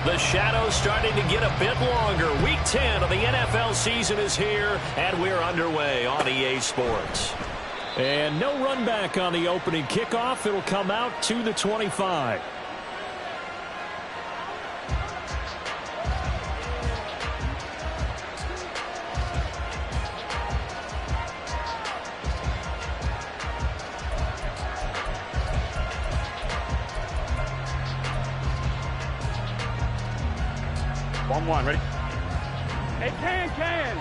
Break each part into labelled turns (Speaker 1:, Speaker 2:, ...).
Speaker 1: The shadow's starting to get a bit longer. Week 10 of the NFL season is here, and we're underway on EA Sports.
Speaker 2: And no run back on the opening kickoff. It'll come out to the 25.
Speaker 3: One, ready? Hey, can.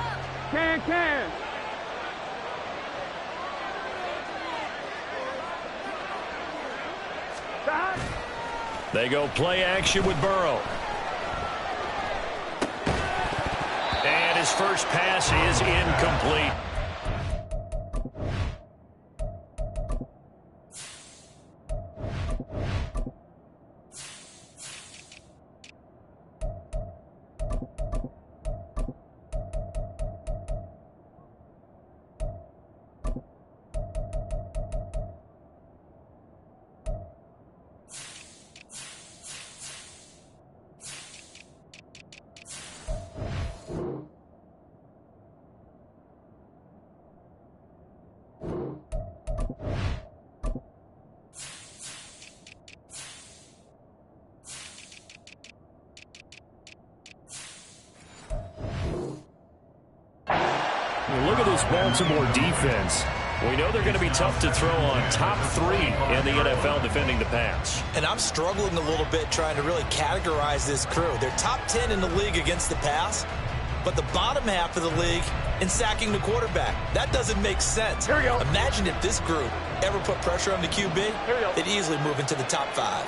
Speaker 3: Stop.
Speaker 1: They go play action with Burrow. And his first pass is incomplete. Look at this Baltimore defense. We know they're going to be tough to throw on. Top 3 in the NFL defending the pass.
Speaker 4: And I'm struggling a little bit trying to really categorize this crew. They're top 10 in the league against the pass, but the bottom half of the league in sacking the quarterback. That doesn't make sense.
Speaker 3: Here we go.
Speaker 4: Imagine if this group ever put pressure on the QB, they'd easily move into the top 5.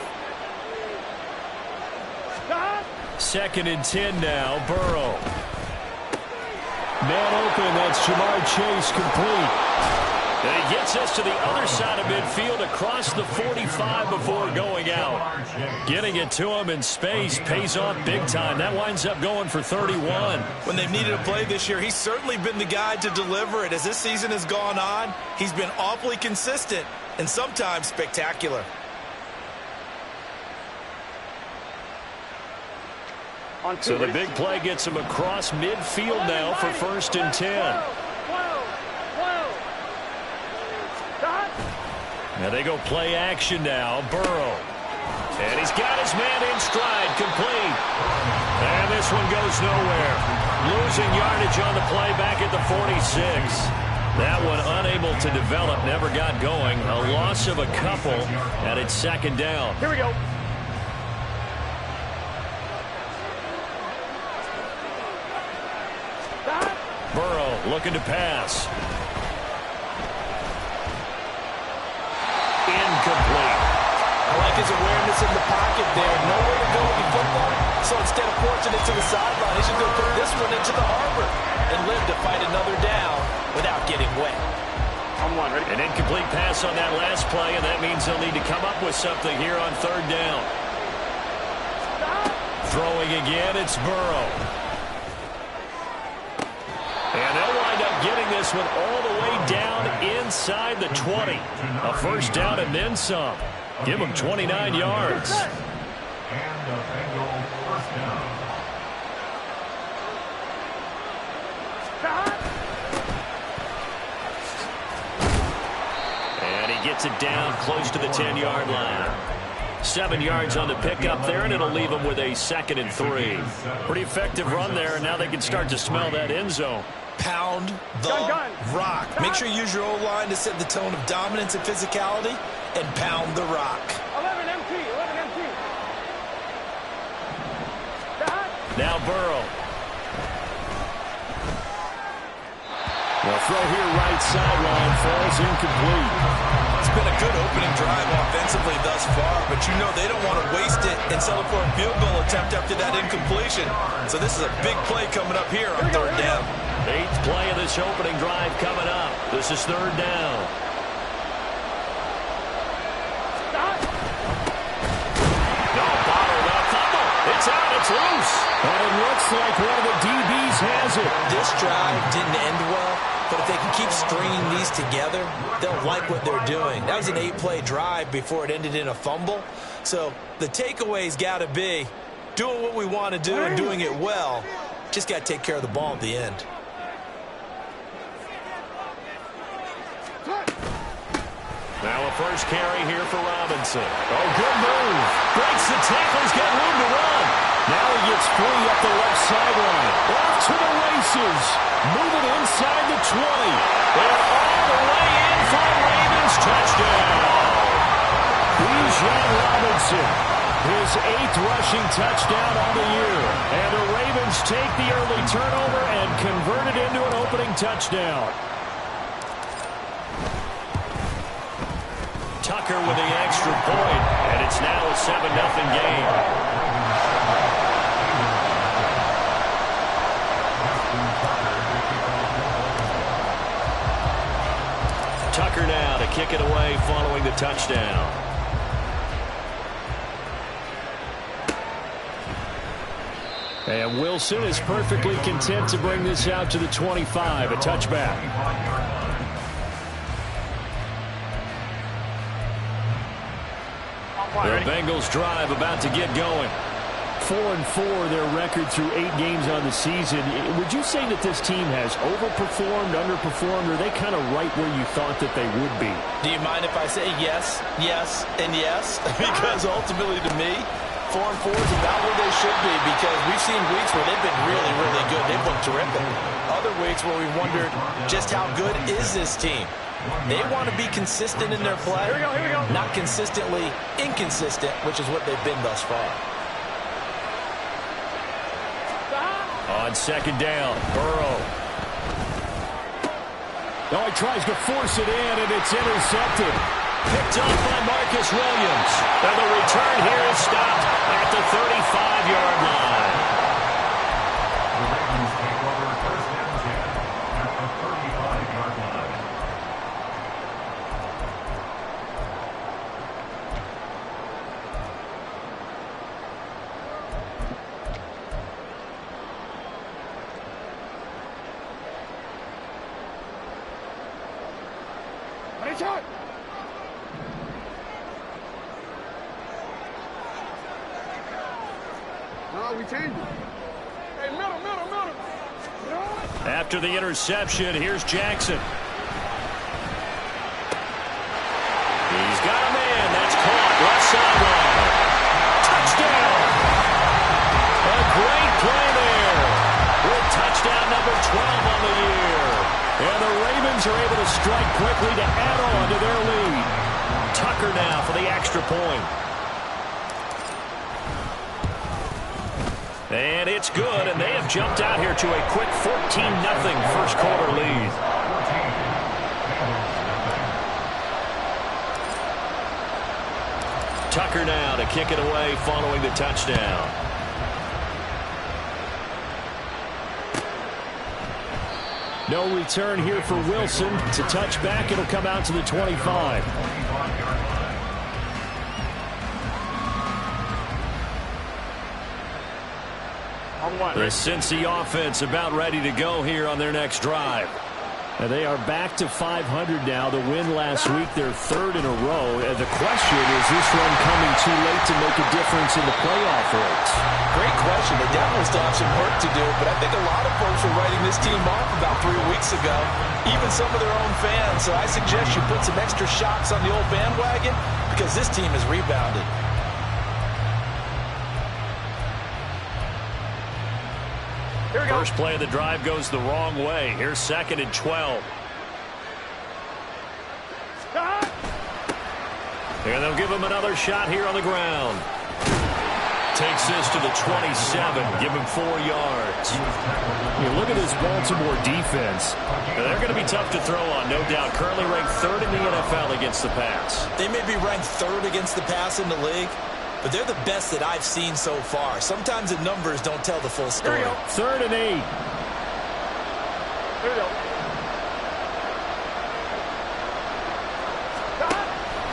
Speaker 3: Stop.
Speaker 1: 2nd and 10 now, Burrow.
Speaker 2: Man open, that's Jamar Chase, complete.
Speaker 1: And he gets us to the other side of midfield across the 45 before going out. Getting it to him in space pays off big time. That winds up going for 31.
Speaker 4: When they've needed a play this year, he's certainly been the guy to deliver it. As this season has gone on, he's been awfully consistent and sometimes spectacular.
Speaker 1: So the big play gets him across midfield now for 1st and 10. Now they go play action now. Burrow. And he's got his man in stride, complete. And this one goes nowhere. Losing yardage on the play back at the 46. That one unable to develop, never got going. A loss of a couple, and it's 2nd down.
Speaker 3: Here we go.
Speaker 1: Burrow looking to pass. Incomplete.
Speaker 4: I like his awareness in the pocket there. Nowhere to go with the football. So instead of forcing it to the sideline, he's going to put this one into the harbor and live to fight another down without getting wet.
Speaker 3: One, ready?
Speaker 1: An incomplete pass on that last play, and that means they'll need to come up with something here on 3rd down. Throwing again, it's Burrow. And they'll wind up getting this one all the way down inside the 20. A 1st down and then some. Give them 29 yards.
Speaker 5: And the Bengals 1st down.
Speaker 1: And he gets it down close to the 10-yard line. 7 yards on the pickup there, and it'll leave them with a 2nd and 3. Pretty effective run there, and now they can start to smell that end zone.
Speaker 4: Pound the rock. Make sure you use your O-line to set the tone of dominance and physicality, and pound the rock.
Speaker 3: 11 MT.
Speaker 1: Now Burrow.
Speaker 2: The throw here right sideline falls incomplete.
Speaker 4: It's been a good opening drive offensively thus far, but you know they don't want to waste it and settle for a field goal attempt after that incompletion. So this is a big play coming up here on 3rd down.
Speaker 1: 8th play of this opening drive coming up. This is 3rd down. No, bottled up. Fumble. It's out. It's loose.
Speaker 2: And it looks like one of the DBs has it.
Speaker 4: This drive didn't end well, but if they can keep stringing these together, they'll like what they're doing. That was an 8-play drive before it ended in a fumble. So the takeaway's got to be doing what we want to do and doing it well. Just got to take care of the ball at the end.
Speaker 1: Now a first carry here for Robinson. Oh, good move. Breaks the tackle. He's got room to run.
Speaker 2: Now he gets free up the left sideline. Off to the races. Moving inside the 20.
Speaker 1: And all the way in for a Ravens touchdown.
Speaker 2: Bijan Robinson, his 8th rushing touchdown on the year. And the Ravens take the early turnover and convert it into an opening touchdown.
Speaker 1: Tucker with the extra point, and it's now a 7-0 game. Tucker now to kick it away following the touchdown.
Speaker 2: And Wilson is perfectly content to bring this out to the 25, a touchback.
Speaker 1: The Bengals drive about to get going.
Speaker 2: 4-4 their record through 8 games on the season. Would you say that this team has overperformed, underperformed, or are they kind of right where you thought that they would be?
Speaker 4: Do you mind if I say yes, yes, and yes? Because ultimately to me, 4-4 is about where they should be, because we've seen weeks where they've been really, really good. They've looked terrific. Other weeks where we wondered just how good is this team. They want to be consistent in their play,
Speaker 3: Here we go.
Speaker 4: not consistently inconsistent, which is what they've been thus far.
Speaker 1: On second down, Burrow.
Speaker 2: Oh, he tries to force it in, and it's intercepted.
Speaker 1: Picked up by Marcus Williams. And the return here is stopped at the 35-yard line.
Speaker 5: The Ravens take over first and 10 at the 35-yard line.
Speaker 3: Ready, shot. No, we changed it. Hey, middle.
Speaker 1: After the interception, here's Jackson. He's got a man. That's caught. Left sideline. Touchdown. A great play there. With touchdown number 12 on the year. And the Ravens are able to strike quickly to add on to their lead. Tucker now for the extra point. And it's good, and they have jumped out here to a quick 14-0 first quarter lead. Tucker now to kick it away following the touchdown.
Speaker 2: No return here for Wilson. It's a touchback. It'll come out to the 25.
Speaker 1: The Cincy offense about ready to go here on their next drive.
Speaker 2: And they are back to 500 now. The win last week, their 3rd in a row. And the question is this one coming too late to make a difference in the playoff race?
Speaker 4: Great question. They definitely still have some work to do, but I think a lot of folks were writing this team off about 3 weeks ago, even some of their own fans. So I suggest you put some extra shots on the old bandwagon, because this team has rebounded.
Speaker 1: First play of the drive goes the wrong way. Here's 2nd and 12. And they'll give him another shot here on the ground. Takes this to the 27. Give him 4 yards.
Speaker 2: Look at this Baltimore defense.
Speaker 1: Now, they're going to be tough to throw on, no doubt. Currently ranked 3rd in the NFL against the pass.
Speaker 4: They may be ranked 3rd against the pass in the league, but they're the best that I've seen so far. Sometimes the numbers don't tell the full story.
Speaker 2: 3rd and 8.
Speaker 3: Here we go.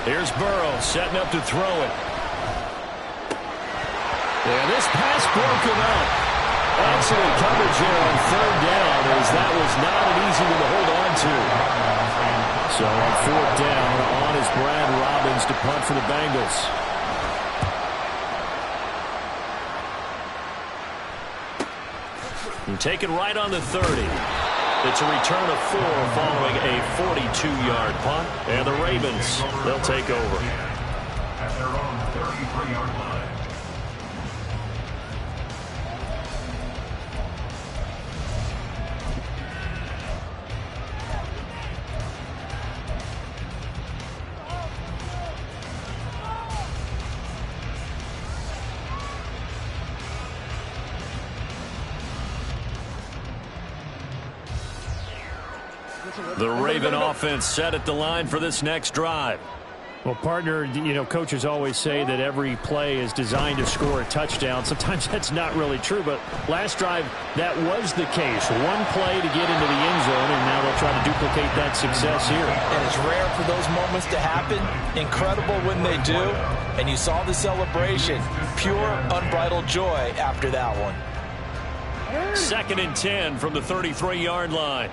Speaker 1: Here's Burrow setting up to throw it.
Speaker 2: And this pass broken up. Excellent coverage here on 3rd down, as that was not an easy one to hold on to. So on 4th down, on is Brad Robbins to punt for the Bengals.
Speaker 1: And taken right on the 30. It's a return of 4 following a 42-yard punt. And the Ravens, they'll take over.
Speaker 5: At their own 33-yard line.
Speaker 1: The Raven offense set at the line for this next drive.
Speaker 2: Well, partner, you know, coaches always say that every play is designed to score a touchdown. Sometimes that's not really true, but last drive, that was the case. One play to get into the end zone, and now they'll try to duplicate that success here.
Speaker 4: And it's rare for those moments to happen. Incredible when they do. And you saw the celebration. Pure, unbridled joy after that one.
Speaker 1: 2nd and 10 from the 33-yard line.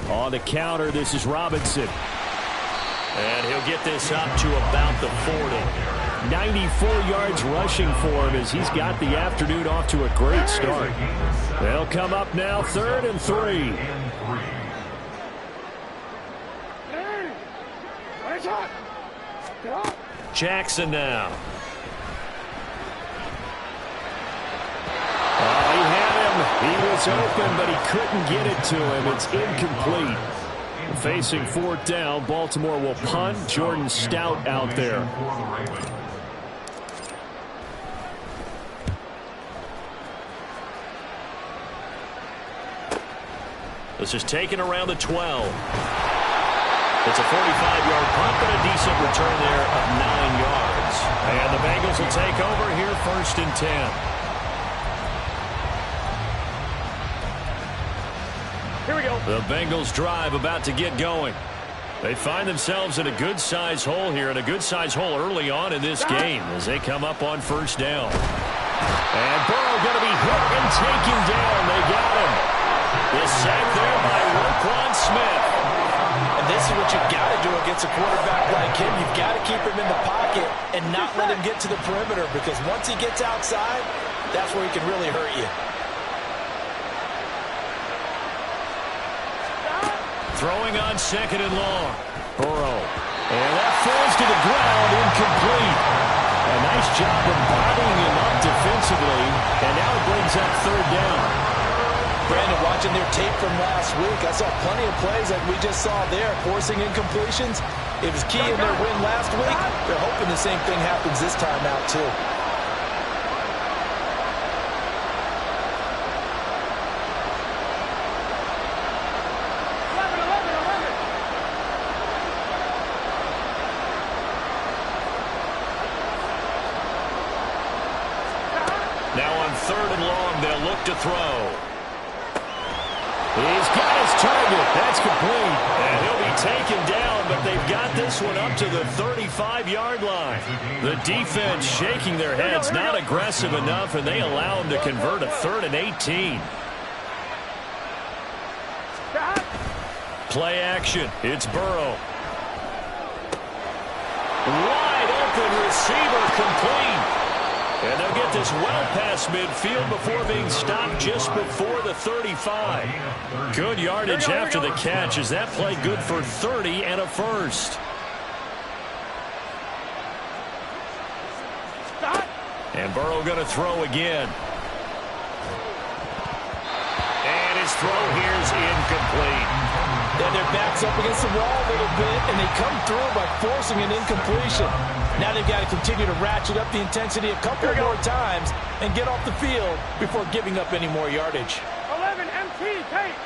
Speaker 2: On the counter, this is Robinson.
Speaker 1: And he'll get this up to about the 40.
Speaker 2: 94 yards rushing for him as he's got the afternoon off to a great start. They'll come up now, 3rd and 3.
Speaker 1: Jackson now.
Speaker 2: Oh, he had him. He was open, but he couldn't get it to him. It's incomplete. Facing 4th down, Baltimore will punt. Jordan Stout out there.
Speaker 1: This is taken around the 12. It's a 45-yard punt, but a decent return there of 9 yards. And the Bengals will take over here, 1st and 10.
Speaker 3: Here we go.
Speaker 1: The Bengals drive about to get going. They find themselves in a good-sized hole here, and a good-sized hole early on in this game as they come up on 1st down. And Burrow going to be hit and taken down. They got him. The sack there by Roquan Smith.
Speaker 4: And this is what you've got to do against a quarterback like him. You've got to keep him in the pocket and not let him get to the perimeter, because once he gets outside, that's where he can really hurt you.
Speaker 1: Throwing on 2nd and long. Burrow. And that falls to the ground, incomplete. A nice job of bottling him up defensively. And now it brings up 3rd down.
Speaker 4: Brandon, watching their tape from last week, I saw plenty of plays like we just saw there, forcing incompletions. It was key in their win last week. They're hoping the same thing happens this time out, too.
Speaker 1: Now on 3rd and long, they'll look to throw. He's got his target. That's complete. And he'll be taken down, but they've got this one up to the 35-yard line. The defense shaking their heads, not aggressive enough, and they allow him to convert a 3rd and 18. Play action. It's Burrow. Wide open receiver, complete. And they'll get this well past midfield before being stopped just before the 35. Good yardage after the catch. Is that play good for 30 and a first? And Burrow going to throw again. And his throw here's incomplete.
Speaker 4: And their back's up against the wall a little bit, and they come through by forcing an incompletion. Now they've got to continue to ratchet up the intensity a couple more times and get off the field before giving up any more yardage.
Speaker 3: 11 MT, take.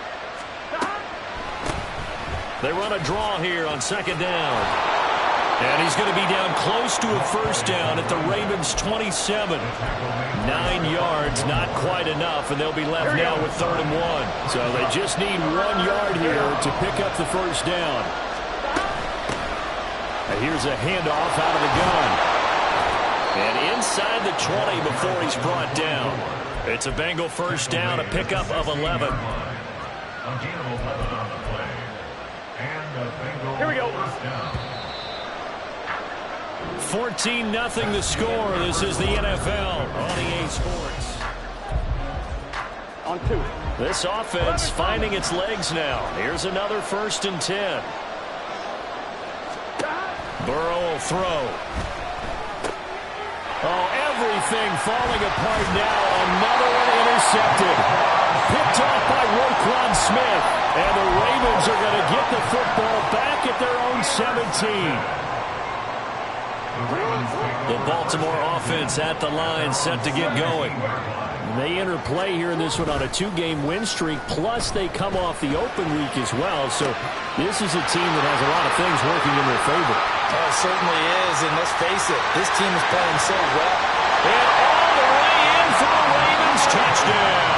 Speaker 1: They run a draw here on 2nd down. And he's going to be down close to a first down at the Ravens' 27. 9 yards, not quite enough, and they'll be left now with 3rd and 1.
Speaker 2: So they just need 1 yard here to pick up the first down. And here's a handoff out of the gun.
Speaker 1: And inside the 20 before he's brought down. It's a Bengal first down, a pickup of 11.
Speaker 3: Here we go.
Speaker 1: 14-0 the score. This is the NFL on EA Sports.
Speaker 3: On 2.
Speaker 1: This offense finding its legs now. Here's another 1st and 10. Burrow will throw. Oh, everything falling apart now. Another one intercepted. Picked off by Roquan Smith. And the Ravens are going to get the football back at their own 17. The Baltimore offense at the line, set to get going. They enter play here in this one on a 2-game win streak, plus they come off the open week as well. So this is a team that has a lot of things working in their favor.
Speaker 4: Oh, it certainly is, and let's face it, this team is playing so well.
Speaker 1: And all the way in for the Ravens. Touchdown.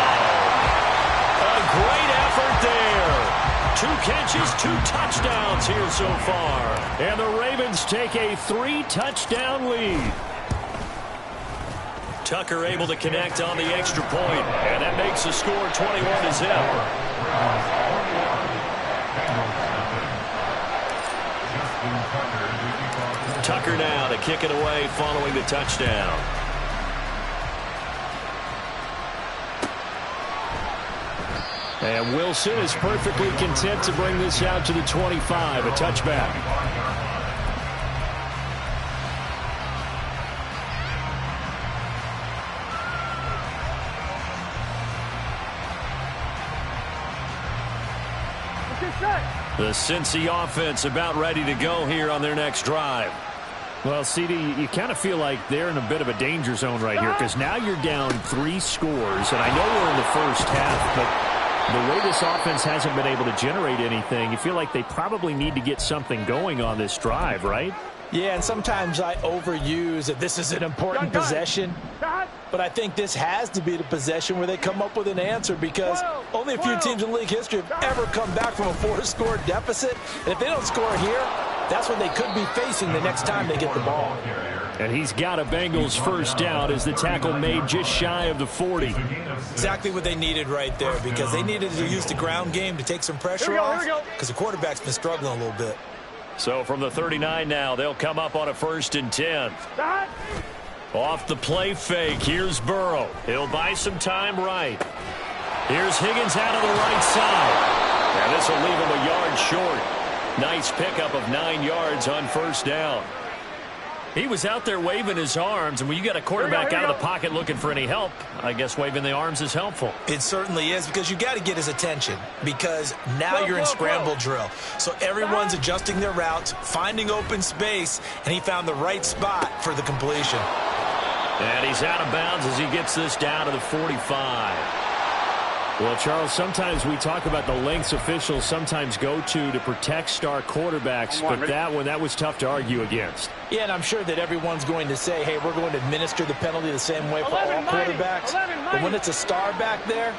Speaker 1: A great effort there. 2 catches, 2 touchdowns here so far. And the Ravens take a 3-touchdown lead. Tucker able to connect on the extra point, and that makes the score 21-0. Tucker now to kick it away following the touchdown. And Wilson is perfectly content to bring this out to the 25, a touchback. The Cincy offense about ready to go here on their next drive.
Speaker 2: Well, CD, you kind of feel like they're in a bit of a danger zone right here because now you're down 3 scores, and I know we're in the first half, but the way this offense hasn't been able to generate anything, you feel like they probably need to get something going on this drive, right?
Speaker 4: Yeah, and sometimes I overuse that this is an important possession. But I think this has to be the possession where they come up with an answer because only a few teams in league history have ever come back from a 4-score deficit. And if they don't score here, that's what they could be facing the next time they get the ball.
Speaker 2: And he's got a Bengals first down as the tackle made just shy of the 40.
Speaker 4: Exactly what they needed right there because they needed to use the ground game to take some pressure off because the quarterback's been struggling a little bit.
Speaker 1: So from the 39 now, they'll come up on a 1st and 10. Off the play fake, here's Burrow. He'll buy some time right. Here's Higgins out of the right side. And this will leave him a yard short. Nice pickup of 9 yards on 1st down. He was out there waving his arms, and when you got a quarterback out of the pocket looking for any help, I guess waving the arms is helpful.
Speaker 4: It certainly is because you got to get his attention because now you're in scramble drill. So everyone's adjusting their routes, finding open space, and he found the right spot for the completion.
Speaker 1: And he's out of bounds as he gets this down to the 45.
Speaker 2: Well, Charles, sometimes we talk about the lengths officials sometimes go to protect star quarterbacks, but that was tough to argue against.
Speaker 4: Yeah, and I'm sure that everyone's going to say, hey, we're going to administer the penalty the same way for all quarterbacks. But when it's a star back there,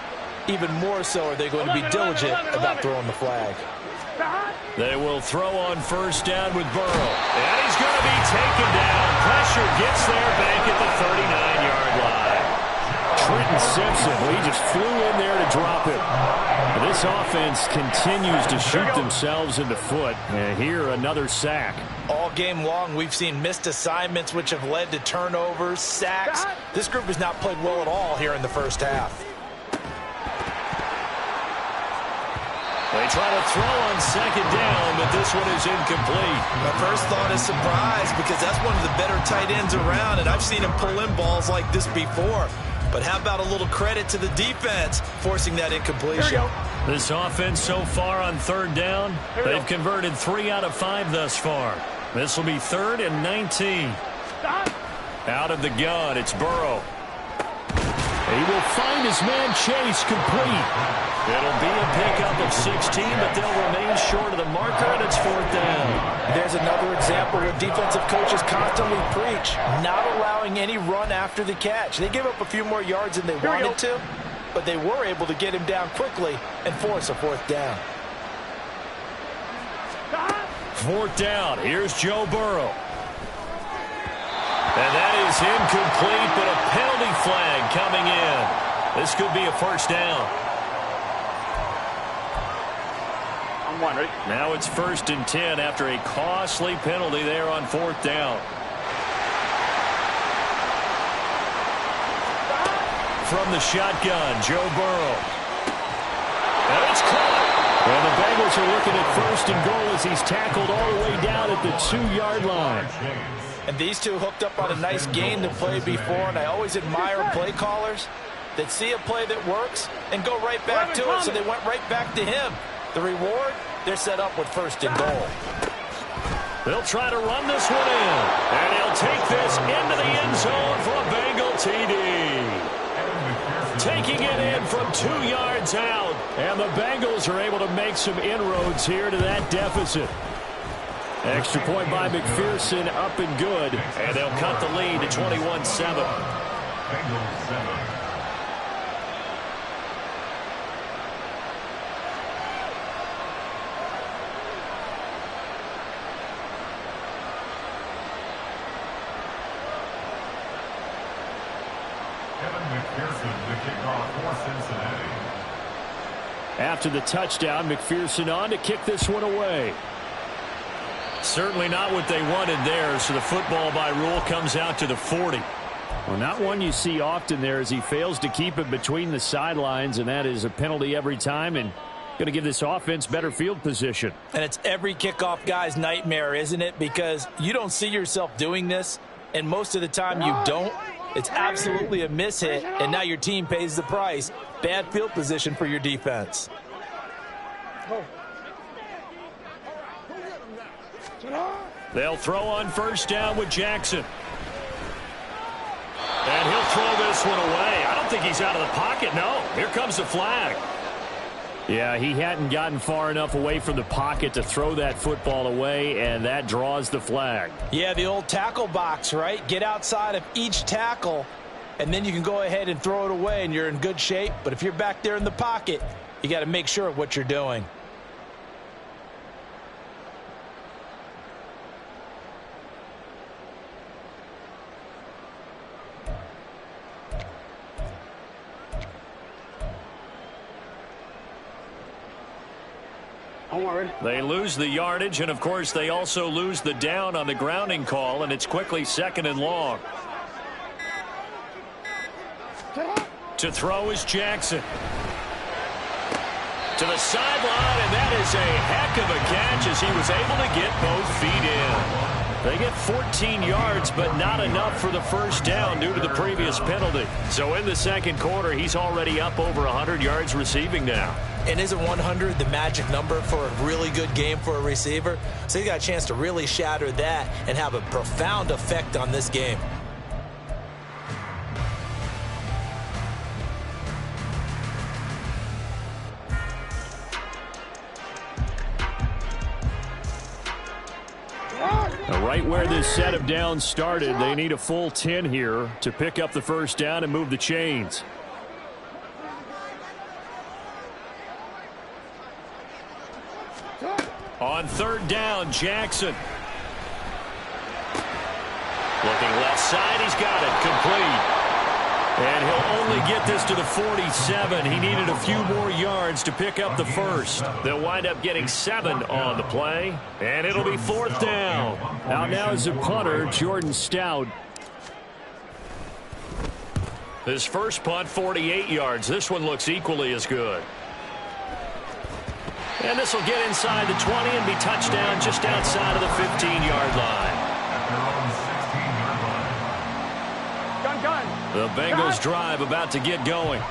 Speaker 4: even more so are they going to be diligent about throwing the flag.
Speaker 1: They will throw on 1st down with Burrow. And he's going to be taken down. Pressure gets there back at the 39-yard line. Trenton Simpson, he just flew in there to drop it. This offense continues to shoot themselves in the foot. And here, another sack.
Speaker 4: All game long, we've seen missed assignments, which have led to turnovers, sacks. This group has not played well at all here in the first half.
Speaker 1: They try to throw on 2nd down, but this one is incomplete.
Speaker 4: My first thought is surprise because that's one of the better tight ends around, and I've seen him pull in balls like this before. But how about a little credit to the defense forcing that incompletion?
Speaker 1: This offense so far on 3rd down, they've converted 3 out of 5 thus far. This will be 3rd and 19. Out of the gun, it's Burrow. He will find his man Chase complete. It'll be a pickup of 16, but they'll remain short of the marker, and it's 4th down.
Speaker 4: There's another example where defensive coaches constantly preach, not allowing any run after the catch. They gave up a few more yards than they wanted to, but they were able to get him down quickly and force a 4th down.
Speaker 1: 4th down. Here's Joe Burrow. And that is incomplete, but a penalty flag coming in. This could be a 1st down.
Speaker 3: On 1, ready?
Speaker 1: Now it's 1st and 10 after a costly penalty there on 4th down. from the shotgun. Joe Burrow. And it's caught. And the Bengals are looking at 1st and goal as he's tackled all the way down at the 2-yard line.
Speaker 4: And these two hooked up on a nice game to play before, and I always admire play callers that see a play that works and go right back to it, so they went right back to him. The reward, they're set up with 1st and goal.
Speaker 1: They'll try to run this one in, and he'll take this into the end zone for a Bengal TD. Taking it in from 2 yards out, and the Bengals are able to make some inroads here to that deficit. Extra point by McPherson, up and good, and they'll cut the lead to 21-7.
Speaker 5: Bengals 7.
Speaker 2: After the touchdown, McPherson on to kick this one away.
Speaker 1: Certainly not what they wanted there, so the football by rule comes out to the 40.
Speaker 2: Well, not one you see often there as he fails to keep it between the sidelines, and that is a penalty every time and going to give this offense better field position.
Speaker 4: And it's every kickoff guy's nightmare, isn't it? Because you don't see yourself doing this, and most of the time you don't. It's absolutely a mishit, and now your team pays the price. Bad field position for your defense.
Speaker 1: They'll throw on 1st down with Jackson. And he'll throw this one away. I don't think he's out of the pocket, no. Here comes the flag.
Speaker 2: Yeah, he hadn't gotten far enough away from the pocket to throw that football away, and that draws the flag.
Speaker 4: Yeah, the old tackle box, right? Get outside of each tackle, and then you can go ahead and throw it away, and you're in good shape. But if you're back there in the pocket, you got to make sure of what you're doing.
Speaker 1: They lose the yardage, and of course they also lose the down on the grounding call, and it's quickly 2nd and long. To throw is Jackson. To the sideline, and that is a heck of a catch as he was able to get both feet in. They get 14 yards, but not enough for the 1st down due to the previous penalty. So in the 2nd quarter, he's already up over 100 yards receiving now.
Speaker 4: And isn't 100 the magic number for a really good game for a receiver? So he got a chance to really shatter that and have a profound effect on this game.
Speaker 2: Right where this set of downs started, they need a full 10 here to pick up the 1st down and move the chains.
Speaker 1: On 3rd down, Jackson. Looking left side, he's got it, complete. And he'll only get this to the 47. He needed a few more yards to pick up the 1st. They'll wind up getting 7 on the play, and it'll be 4th down.
Speaker 2: Out now is a punter, Jordan Stout.
Speaker 1: His first punt, 48 yards. This one looks equally as good. And this will get inside the 20 and be touchdown just outside of the 15-yard line. The Bengals drive about to get going.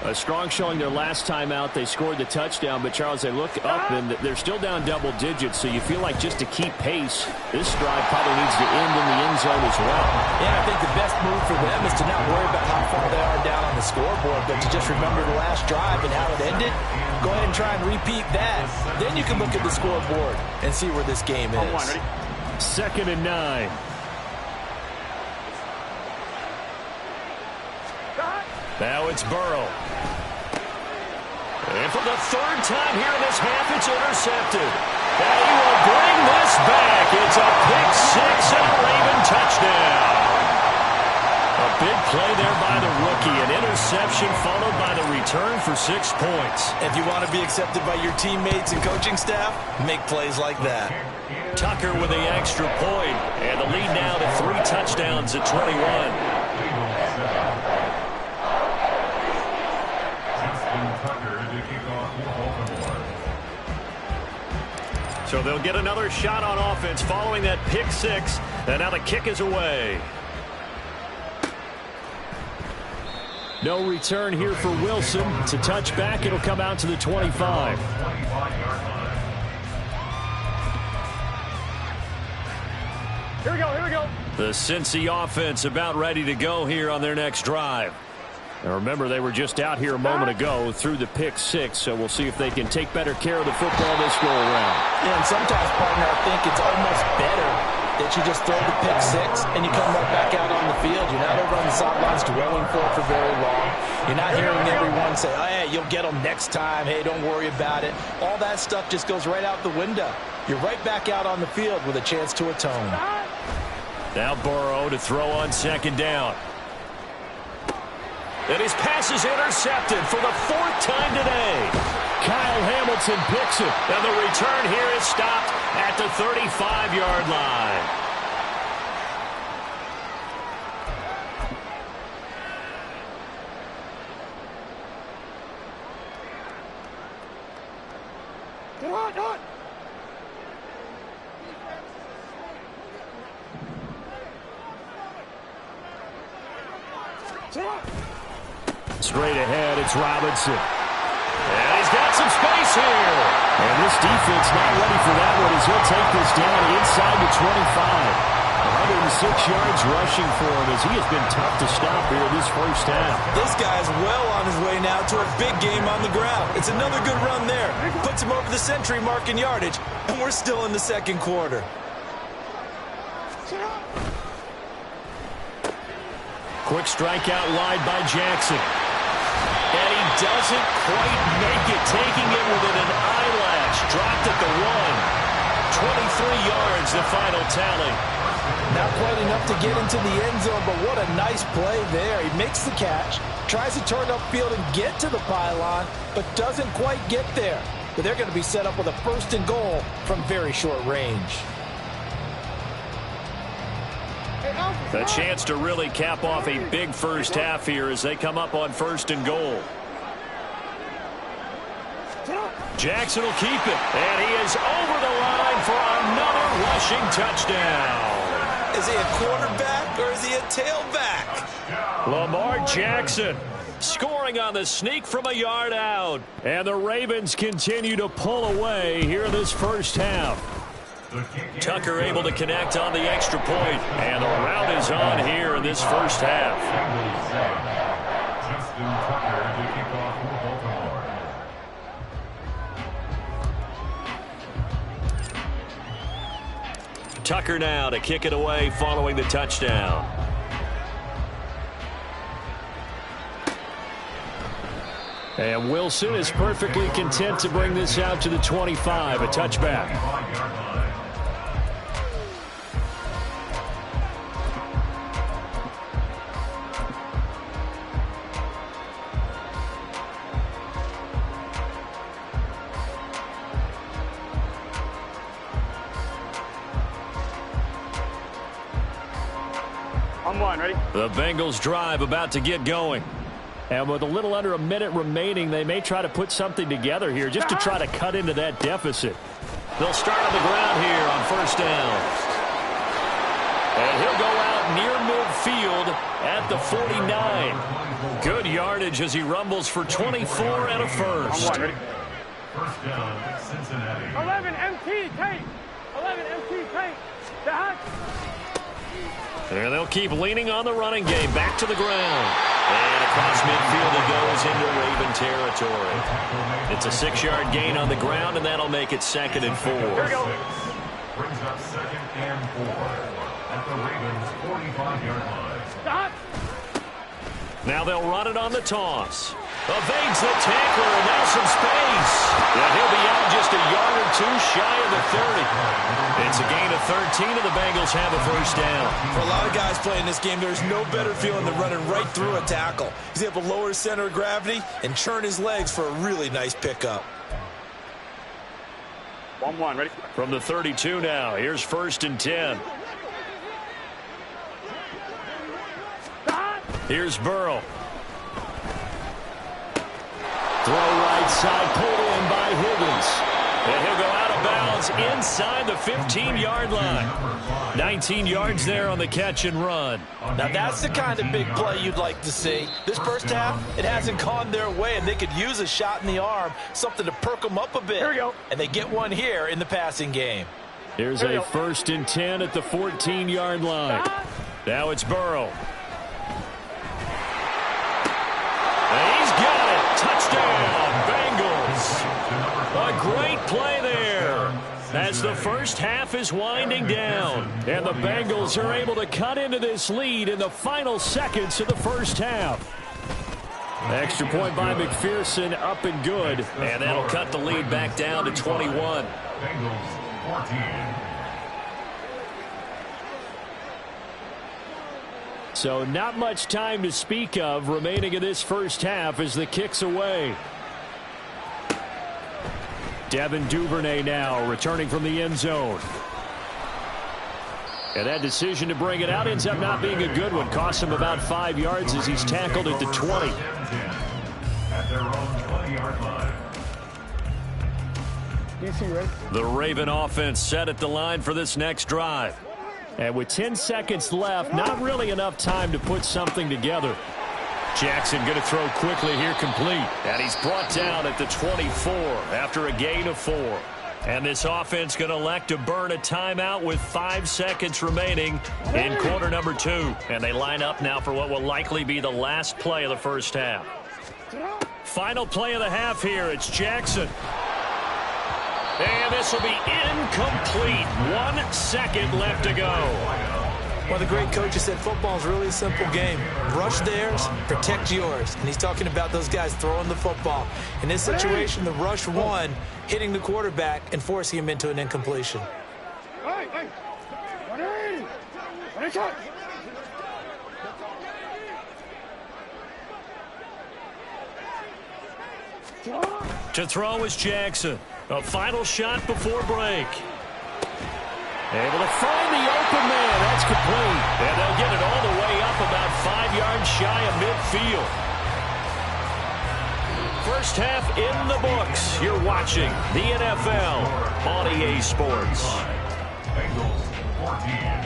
Speaker 2: A strong showing their last time out. They scored the touchdown, but Charles, they look up and they're still down double digits, so you feel like just to keep pace, this drive probably needs to end in the end zone as well.
Speaker 4: Yeah, I think the best move for them is to not worry about how far they are down on the scoreboard, but to just remember the last drive and how it ended. Go ahead and try and repeat that. Then you can look at the scoreboard and see where this game is.
Speaker 2: 2nd and 9.
Speaker 1: Now it's Burrow. And for the 3rd time here in this half, it's intercepted. And he will bring this back. It's a pick 6 and a Raven touchdown. A big play there by the rookie. An interception followed by the return for 6 points.
Speaker 4: If you want to be accepted by your teammates and coaching staff, make plays like that.
Speaker 1: Tucker with the extra point. And the lead now to 3 touchdowns at 21. So they'll get another shot on offense following that pick six. And now the kick is away.
Speaker 2: No return here for Wilson. It's a touchback. It'll come out to the 25.
Speaker 3: Here we go, here we go.
Speaker 1: The Cincy offense about ready to go here on their next drive.
Speaker 2: And remember, they were just out here a moment ago through the pick six, so we'll see if they can take better care of the football this go-around.
Speaker 4: Yeah, and sometimes, partner, I think it's almost better that you just throw the pick six and you come right back out on the field. You're not over on the sidelines dwelling for it for very long. You're not hearing everyone say, oh, hey, you'll get them next time. Hey, don't worry about it. All that stuff just goes right out the window. You're right back out on the field with a chance to atone.
Speaker 1: Now Burrow to throw on second down. And his pass is intercepted for the fourth time today.
Speaker 2: Kyle Hamilton picks it.
Speaker 1: And the return here is stopped at the 35-yard line.
Speaker 2: Straight ahead, it's Robinson.
Speaker 1: And he's got some space here.
Speaker 2: And this defense not ready for that one as he'll take this down inside the 25. 106 yards rushing for him as he has been tough to stop here in this first half.
Speaker 4: This guy's well on his way now to a big game on the ground. It's another good run there. Puts him over the century mark in yardage, and we're still in the second quarter.
Speaker 1: Quick strikeout wide by Jackson. And he doesn't quite make it, taking it within an eyelash. Dropped at the 1. 23 yards, the final tally.
Speaker 4: Not quite enough to get into the end zone, but what a nice play there. He makes the catch, tries to turn upfield and get to the pylon, but doesn't quite get there. But they're going to be set up with a first and goal from very short range.
Speaker 1: A chance to really cap off a big first half here as they come up on first and goal. Jackson will keep it, and he is over the line for another rushing touchdown.
Speaker 4: Is he a quarterback or is he a tailback?
Speaker 1: Lamar Jackson scoring on the sneak from a yard out.
Speaker 2: And the Ravens continue to pull away here in this first half.
Speaker 1: Tucker able to connect on the extra point, and the route is on here in this first half. Tucker now to kick it away following the touchdown.
Speaker 2: And Wilson is perfectly content to bring this out to the 25, a touchback.
Speaker 3: On one, ready?
Speaker 1: The Bengals drive about to get going.
Speaker 2: And with a little under a minute remaining, they may try to put something together here just to try to cut into that deficit.
Speaker 1: They'll start on the ground here on first down. And he'll go out near midfield at the 49. Good yardage as he rumbles for 24 and a first.
Speaker 3: On one, ready?
Speaker 5: First down, Cincinnati.
Speaker 3: 11 MT, tape. 11 MT, tape. Down.
Speaker 1: And they'll keep leaning on the running game. Back to the ground. And across midfield it goes into Raven territory. It's a 6-yard gain on the ground, and that'll make it 2nd and 4.
Speaker 3: Here we go.
Speaker 5: Brings up 2nd and 4 at the Ravens' 45-yard line.
Speaker 3: Stop.
Speaker 1: Now they'll run it on the toss. Evades the tackler, and now some space. And he'll be out just a yard or two shy of the 30. It's a gain of 13, and the Bengals have a first down.
Speaker 4: For a lot of guys playing this game, there's no better feeling than running right through a tackle. He's able to lower his center of gravity and churn his legs for a really nice pickup.
Speaker 3: 1-1, ready?
Speaker 1: From the 32 now, here's 1st and 10. Here's Burrow. Throw right side, pulled in by Higgins. And he'll go out of bounds inside the 15-yard line. 19 yards there on the catch and run.
Speaker 4: Now, that's the kind of big play you'd like to see. This first half, it hasn't gone their way, and they could use a shot in the arm, something to perk them up a bit.
Speaker 3: Here we go.
Speaker 4: And they get one here in the passing game.
Speaker 2: Here's a 1st and 10 at the 14-yard line. Now it's Burrow.
Speaker 1: And he's got it. Touchdown, Bengals. A great play there as the first half is winding down. And the Bengals are able to cut into this lead in the final seconds of the first half.
Speaker 2: Extra point by McPherson, up and good.
Speaker 1: And that'll cut the lead back down to 21.
Speaker 5: Bengals 14.
Speaker 2: So not much time to speak of remaining in this first half as the kick's away. Devin Duvernay now returning from the end zone. And that decision to bring it out ends up not being a good one. Costs him about 5 yards as he's tackled at the 20.
Speaker 5: At their own 20-yard line.
Speaker 3: DC, ready?
Speaker 1: The Raven offense set at the line for this next drive.
Speaker 2: And with 10 seconds left, not really enough time to put something together.
Speaker 1: Jackson going to throw quickly here, complete. And he's brought down at the 24 after a gain of 4. And this offense going to elect to burn a timeout with 5 seconds remaining in quarter number 2. And they line up now for what will likely be the last play of the first half. Final play of the half here. It's Jackson. And this will be incomplete. 1 second left to go.
Speaker 4: One of the great coaches said football is really a simple game. Rush theirs, protect yours. And he's talking about those guys throwing the football. In this situation, the rush won, hitting the quarterback and forcing him into an incompletion.
Speaker 1: To throw is Jackson. A final shot before break. Able to find the open man. That's complete. And they'll get it all the way up about 5 yards shy of midfield. First half in the books. You're watching the NFL on EA Sports.
Speaker 5: Bengals 14.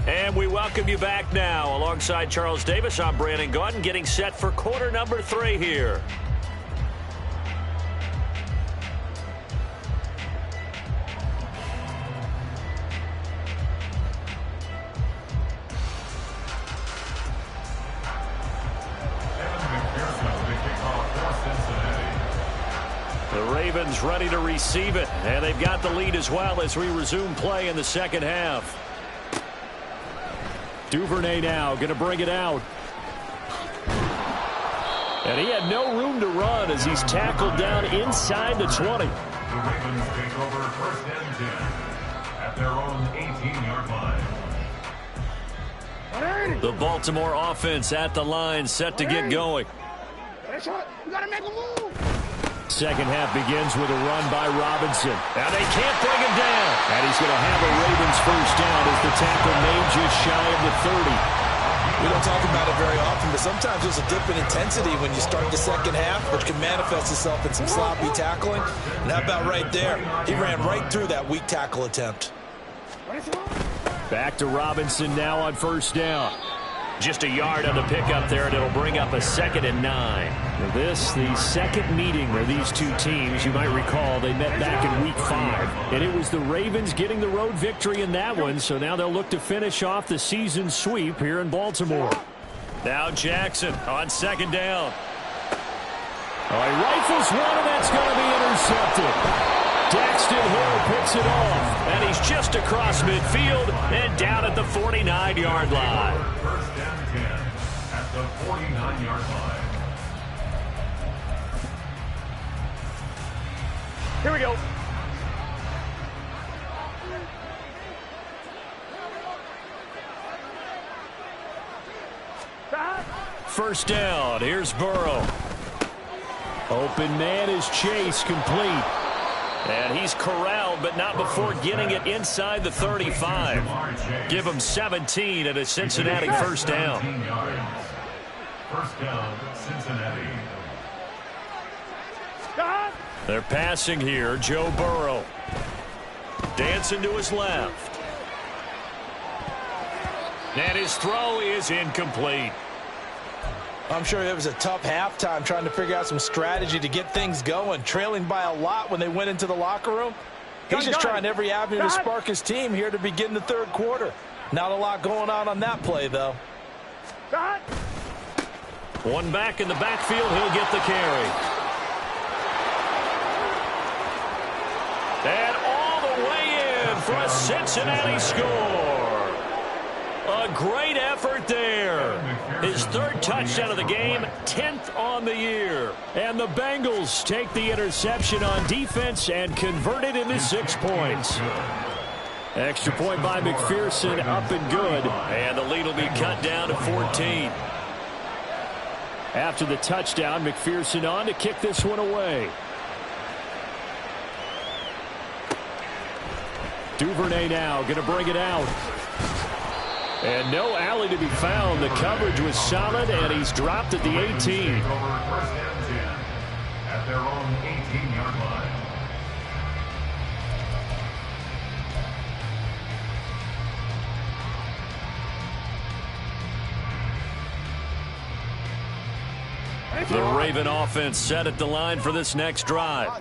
Speaker 1: And we welcome you back now. Alongside Charles Davis, I'm Brandon Gaudin, getting set for quarter number 3 here. The Ravens ready to receive it, and they've got the lead as well as we resume play in the second half.
Speaker 2: Duvernay now going to bring it out. And he had no room to run as he's tackled down inside the 20.
Speaker 5: The Ravens take over 1st and 10 at their own 18-yard line.
Speaker 1: The Baltimore offense at the line, set to get going.
Speaker 3: You gotta make a move.
Speaker 2: Second half begins with a run by Robinson.
Speaker 1: Now they can't bring him down.
Speaker 2: And he's going to have a Ravens first down as the tackle made just shy of the 30.
Speaker 4: We don't talk about it very often, but sometimes there's a dip in intensity when you start the second half, which can manifest itself in some sloppy tackling. And how about right there? He ran right through that weak tackle attempt.
Speaker 2: Back to Robinson now on first down.
Speaker 1: Just a yard on the pickup there, and it'll bring up a 2nd and 9.
Speaker 2: Now this, the second meeting of these two teams. You might recall they met back in week 5. And it was the Ravens getting the road victory in that one. So now they'll look to finish off the season sweep here in Baltimore.
Speaker 1: Now Jackson on 2nd down.
Speaker 2: Oh, he rifles one, and that's going to be intercepted. Daxton Hill picks it off.
Speaker 1: And he's just across midfield and down at the 49-yard line.
Speaker 5: 1st and 10 at the 49-yard line.
Speaker 3: Here we go.
Speaker 1: First down. Here's Burrow.
Speaker 2: Open man is Chase, complete.
Speaker 1: And he's corralled, but not before getting it inside the 35. Give him 17 at a Cincinnati first down.
Speaker 5: First down, Cincinnati.
Speaker 1: They're passing here. Joe Burrow. Dancing to his left. And his throw is incomplete.
Speaker 4: I'm sure it was a tough halftime trying to figure out some strategy to get things going. Trailing by a lot when they went into the locker room. He's just trying every avenue to spark his team here to begin the third quarter. Not a lot going on that play, though.
Speaker 1: One back in the backfield. He'll get the carry. And all the way in for a Cincinnati score. A great effort there. His third touchdown of the game, 10th on the year. And the Bengals take the interception on defense and convert it into 6 points. Extra point by McPherson, up and good. And the lead will be cut down to 14.
Speaker 2: After the touchdown, McPherson on to kick this one away. Duvernay now going to bring it out. And no alley to be found. The coverage was solid, and he's dropped at the 18.
Speaker 5: First and 10 at their own 18-yard line.
Speaker 1: The Raven offense set at the line for this next drive.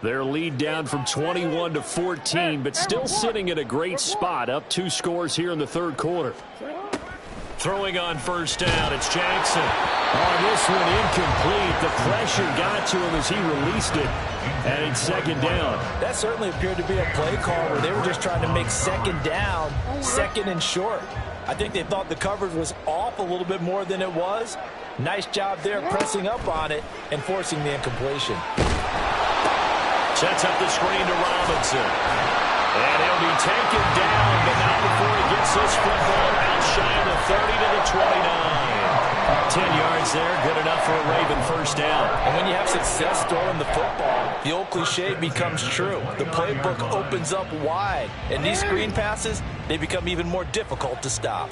Speaker 2: Their lead down from 21 to 14, but still sitting at a great spot, up 2 scores here in the third quarter.
Speaker 1: Throwing on first down, it's Jackson.
Speaker 2: On this one, incomplete. The pressure got to him as he released it, and it's second down.
Speaker 4: That certainly appeared to be a play call where they were just trying to make second down, second and short. I think they thought the coverage was off a little bit more than it was. Nice job there pressing up on it and forcing the incompletion.
Speaker 1: Sets up the screen to Robinson. And he'll be taken down, but not before he gets this football out shy of the 30 to the 29. 10 yards there, good enough for a Raven first down.
Speaker 4: And when you have success throwing the football, the old cliche becomes true. The playbook opens up wide, and these screen passes, they become even more difficult to stop.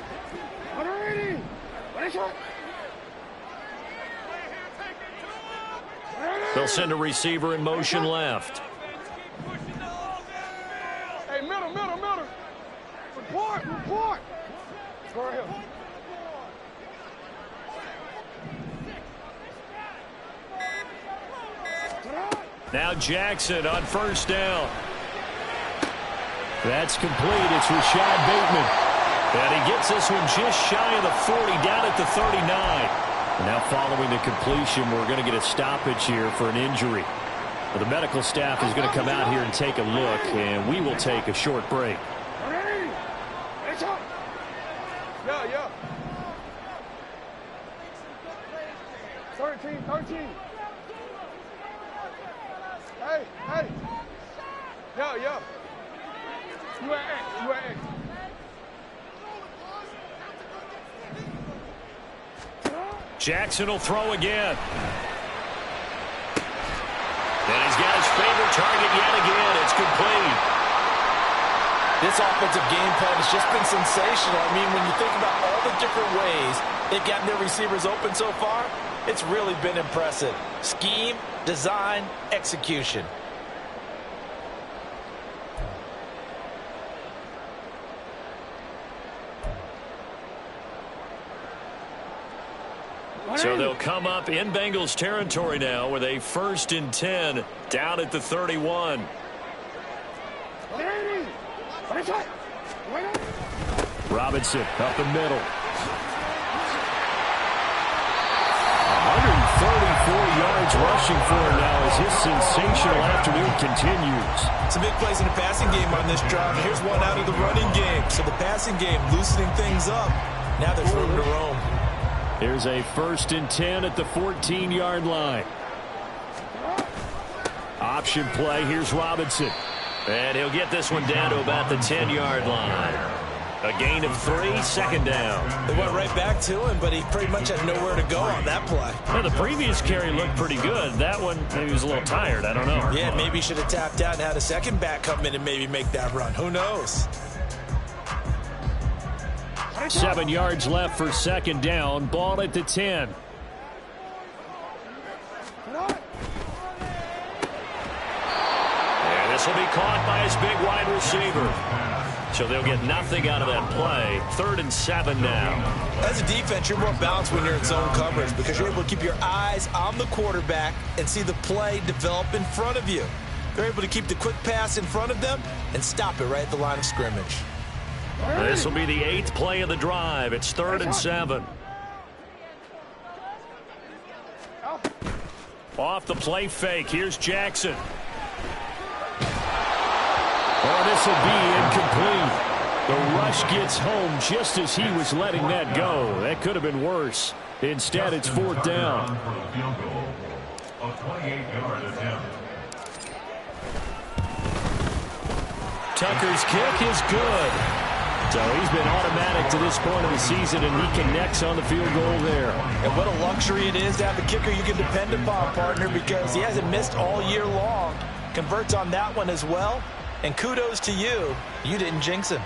Speaker 1: They'll send a receiver in motion left.
Speaker 3: Hey, middle. Report. Go ahead.
Speaker 1: Now Jackson on first down.
Speaker 2: That's complete. It's Rashad Bateman.
Speaker 1: And he gets this one just shy of the 40, down at the 39.
Speaker 2: Now following the completion, we're going to get a stoppage here for an injury. Well, the medical staff is going to come out here and take a look, and we will take a short break.
Speaker 3: Yeah. 13. Hey. Yeah. You at X.
Speaker 1: Jackson will throw again. And he's got his favorite target yet again. It's complete.
Speaker 4: This offensive game plan has just been sensational. I mean, when you think about all the different ways they've gotten their receivers open so far, it's really been impressive. Scheme, design, execution.
Speaker 1: So they'll come up in Bengals territory now with a 1st and 10 down at the 31.
Speaker 2: Robinson up the middle. 134 yards rushing for him now as his sensational afternoon continues.
Speaker 4: Some big plays in the passing game on this drive. Here's one out of the running game. So the passing game loosening things up. Now there's room to roam.
Speaker 2: Here's a 1st and 10 at the 14-yard line. Option play. Here's Robinson.
Speaker 1: And he'll get this one down to about the 10-yard line. A gain of 3, second down.
Speaker 4: They went right back to him, but he pretty much had nowhere to go on that play.
Speaker 1: Well, the previous carry looked pretty good. That one, maybe he was a little tired. I don't know.
Speaker 4: Yeah, maybe he should have tapped out and had a second back come in and maybe make that run. Who knows?
Speaker 2: 7 yards left for second down. Ball at the 10.
Speaker 1: This will be caught by his big wide receiver. So they'll get nothing out of that play. 3rd and 7 now.
Speaker 4: As a defense, you're more balanced when you're in zone coverage because you're able to keep your eyes on the quarterback and see the play develop in front of you. They're able to keep the quick pass in front of them and stop it right at the line of scrimmage.
Speaker 1: This will be the 8th play of the drive. It's 3rd and 7. Off the play fake. Here's Jackson. Oh, this will be incomplete. The rush gets home just as he was letting that go. That could have been worse. Instead, it's 4th down. Tucker's kick is good. So he's been automatic to this point of the season, and he connects on the field goal there.
Speaker 4: And what a luxury it is to have a kicker you can depend upon, partner, because he hasn't missed all year long. Converts on that one as well. And kudos to you. You didn't jinx him.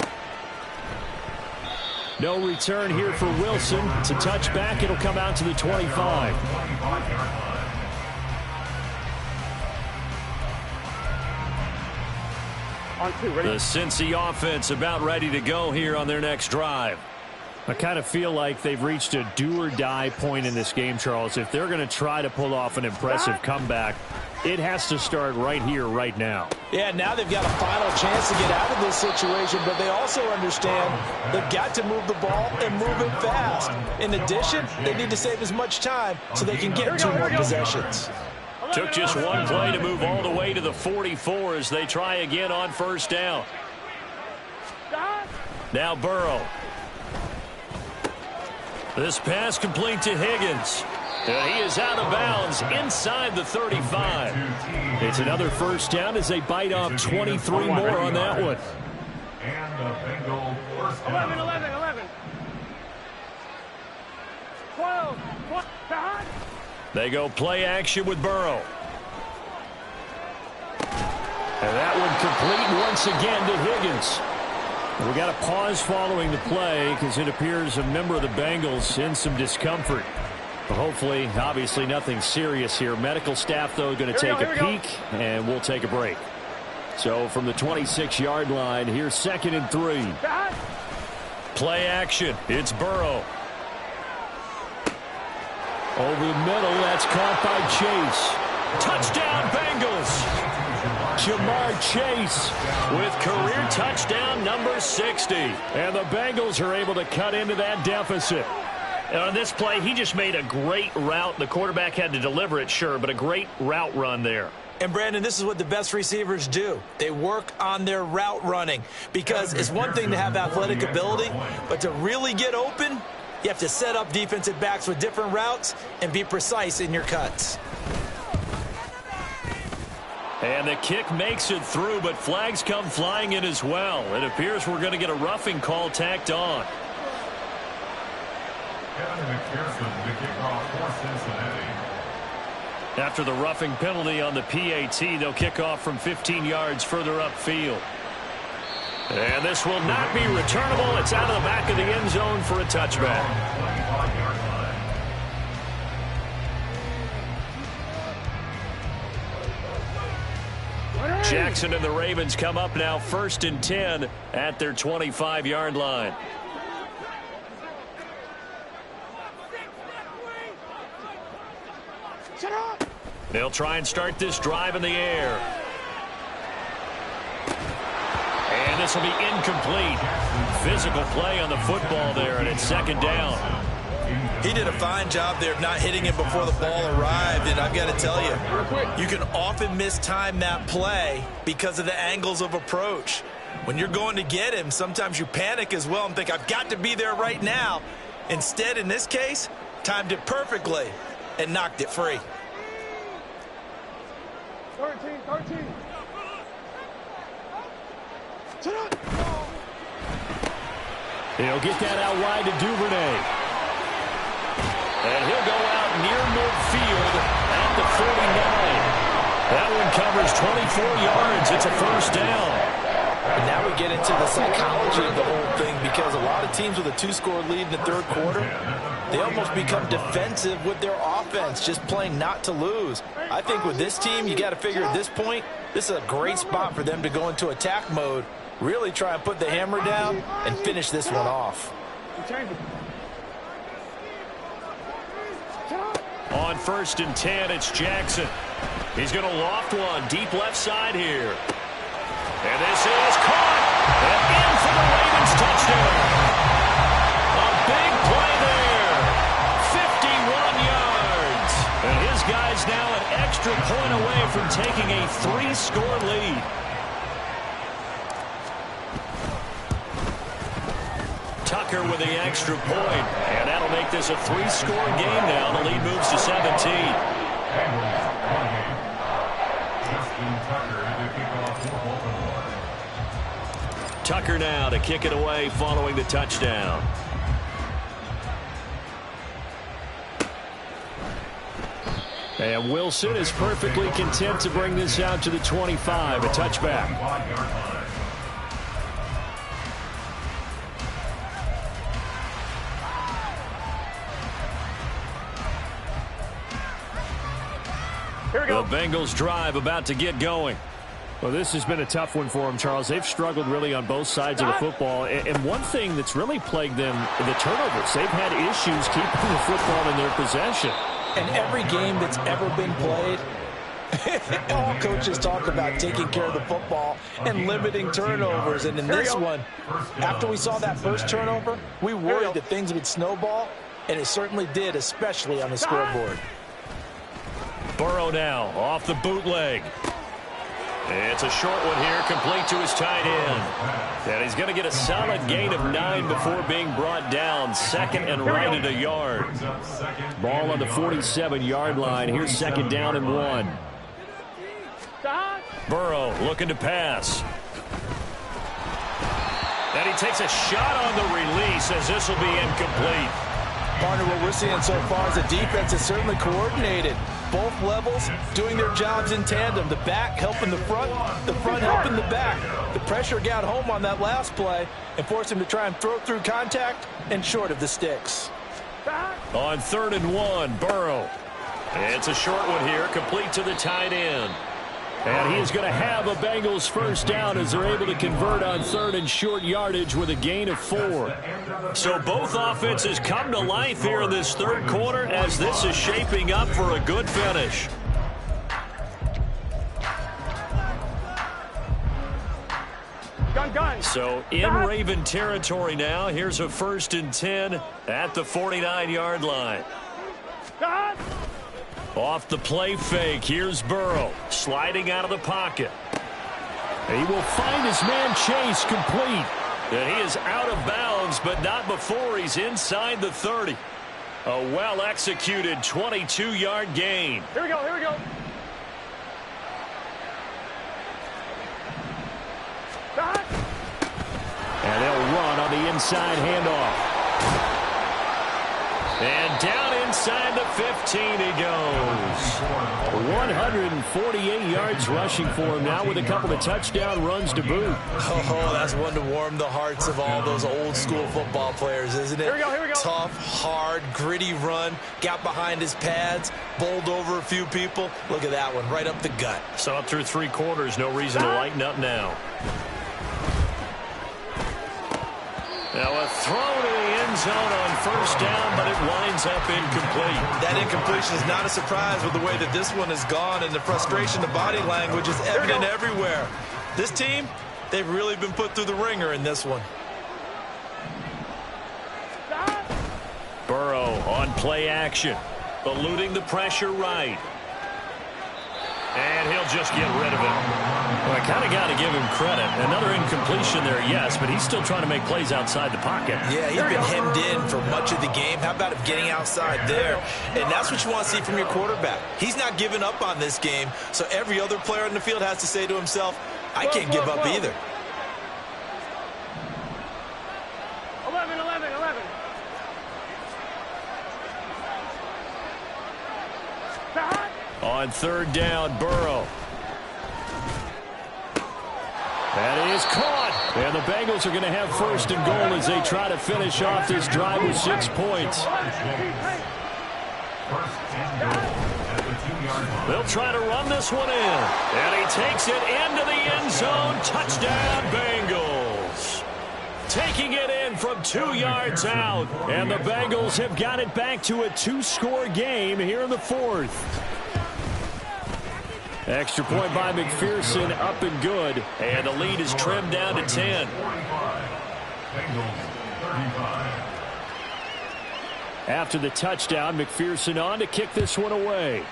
Speaker 2: No return here for Wilson. It's a touchback. It'll come out to the 25.
Speaker 1: The Cincy offense about ready to go here on their next drive.
Speaker 2: I kind of feel like they've reached a do-or-die point in this game, Charles. If they're going to try to pull off an impressive comeback, it has to start right here, right now.
Speaker 4: Yeah, now they've got a final chance to get out of this situation, but they also understand they've got to move the ball and move it fast. In addition, they need to save as much time so they can get 2 more possessions.
Speaker 1: Took just one play to move all the way to the 44 as they try again on 1st down. Now Burrow. This pass complete to Higgins. And he is out of bounds inside the 35.
Speaker 2: It's another 1st down as they bite off 23 more on that one.
Speaker 5: And the Bengals first down.
Speaker 3: 11. 12.
Speaker 1: They go play action with Burrow.
Speaker 2: And that one complete once again to Higgins. We got a pause following the play because it appears a member of the Bengals in some discomfort. But hopefully, obviously, nothing serious here. Medical staff, though, going to take a peek, and we'll take a break. So from the 26-yard line, here's 2nd and 3.
Speaker 1: Play action. It's Burrow.
Speaker 2: Over the middle, that's caught by Chase.
Speaker 1: Touchdown, Bengals.
Speaker 2: Jamar Chase
Speaker 1: with career touchdown number 60.
Speaker 2: And the Bengals are able to cut into that deficit.
Speaker 1: And on this play, he just made a great route. The quarterback had to deliver it, sure, but a great route run there.
Speaker 4: And, Brandon, this is what the best receivers do. They work on their route running because it's one thing to have athletic ability, but to really get open, you have to set up defensive backs with different routes and be precise in your cuts.
Speaker 1: And the kick makes it through, but flags come flying in as well. It appears we're going to get a roughing call tacked on. After the roughing penalty on the PAT, they'll kick off from 15 yards further upfield. And this will not be returnable. It's out of the back of the end zone for a touchback. Jackson and the Ravens come up now 1st and 10 at their 25-yard line. They'll try and start this drive in the air. And this will be incomplete. Physical play on the football there, and it's 2nd down.
Speaker 4: He did a fine job there of not hitting it before the ball arrived, and I've got to tell you, you can often mistime that play because of the angles of approach. When you're going to get him, sometimes you panic as well and think, I've got to be there right now. Instead, in this case, timed it perfectly and knocked it free.
Speaker 3: 13.
Speaker 2: He'll get that out wide to Duvernay.
Speaker 1: And he'll go out near midfield at the 49. That one covers 24 yards. It's a 1st down.
Speaker 4: And now we get into the psychology of the whole thing, because a lot of teams with a 2-score lead in the third quarter, they almost become defensive with their offense, just playing not to lose. I think with this team, you got to figure at this point, this is a great spot for them to go into attack mode, really try and put the hammer down and finish this one off.
Speaker 1: On 1st and 10, it's Jackson. He's going to loft one deep left side here. And this is caught. And in for the Ravens touchdown. A big play there. 51 yards. And his guy's now an extra point away from taking a 3-score lead. Tucker with the extra point. And that'll make this a 3-score game now. The lead moves to 17. Tucker now to kick it away following the touchdown. And Wilson is perfectly content to bring this out to the 25, a touchback.
Speaker 3: Here we go.
Speaker 1: The Bengals drive about to get going.
Speaker 2: Well, this has been a tough one for them, Charles. They've struggled really on both sides of the football. And one thing that's really plagued them, the turnovers. They've had issues keeping the football in their possession.
Speaker 4: And every game that's ever been played, all coaches talk about taking care of the football and limiting turnovers. And in this one, after we saw that first turnover, we worried that things would snowball, and it certainly did, especially on the scoreboard.
Speaker 1: Burrow now off the bootleg. It's a short one here, complete to his tight end. And he's going to get a solid gain of 9 before being brought down. 2nd and right at a yard.
Speaker 2: Ball on the 47-yard line. Here's 2nd down and 1.
Speaker 1: Burrow looking to pass. And he takes a shot on the release as this will be incomplete.
Speaker 4: Partner, what we're seeing so far is the defense is certainly coordinated. Both levels doing their jobs in tandem. The back helping the front helping the back. The pressure got home on that last play and forced him to try and throw through contact and short of the sticks.
Speaker 1: On 3rd and 1, Burrow. It's a short one here, complete to the tight end.
Speaker 2: And he is going to have a Bengals first down as they're able to convert on 3rd and short yardage with a gain of 4.
Speaker 1: So both offenses come to life here in this third quarter as this is shaping up for a good finish. So in Raven territory now. Here's a 1st and 10 at the 49-yard line. Off the play fake, here's Burrow, sliding out of the pocket.
Speaker 2: He will find his man Chase complete.
Speaker 1: And he is out of bounds, but not before he's inside the 30. A well-executed 22-yard gain.
Speaker 3: Here we go, here we go.
Speaker 2: And they'll run on the inside handoff.
Speaker 1: And down inside the 15 he goes.
Speaker 2: 148 yards rushing for him now with a couple of touchdown runs to boot.
Speaker 4: Oh, that's one to warm the hearts of all those old-school football players, isn't it?
Speaker 3: Here we go, here we go.
Speaker 4: Tough, hard, gritty run. Got behind his pads, bowled over a few people. Look at that one, right up the gut.
Speaker 1: So up through 3 quarters, no reason to lighten up now. Now a throw to the end zone on 1st down, but it winds up incomplete.
Speaker 4: That incompletion is not a surprise with the way that this one has gone, and the frustration, the body language is evident everywhere. This team, they've really been put through the ringer in this one.
Speaker 1: Burrow on play action, eluding the pressure right. And he'll just get rid of it. Well, I kind of got to give him credit. Another incompletion there, yes, but he's still trying to make plays outside the pocket.
Speaker 4: Yeah, he's been hemmed in for much of the game. How about him getting outside there? And that's what you want to see from your quarterback. He's not giving up on this game, so every other player in the field has to say to himself, I can't give up either.
Speaker 3: 11, 11, 11.
Speaker 1: On 3rd down, Burrow. That is caught.
Speaker 2: And the Bengals are going to have first and goal as they try to finish off this drive with 6 points. They'll try to run this one in. And he takes it into the end zone. Touchdown, Bengals. Taking it in from 2 yards out. And the Bengals have got it back to a 2-score game here in the 4th. Extra point by McPherson, up and good. And the lead is trimmed down to 10. After the touchdown, McPherson on to kick this one away.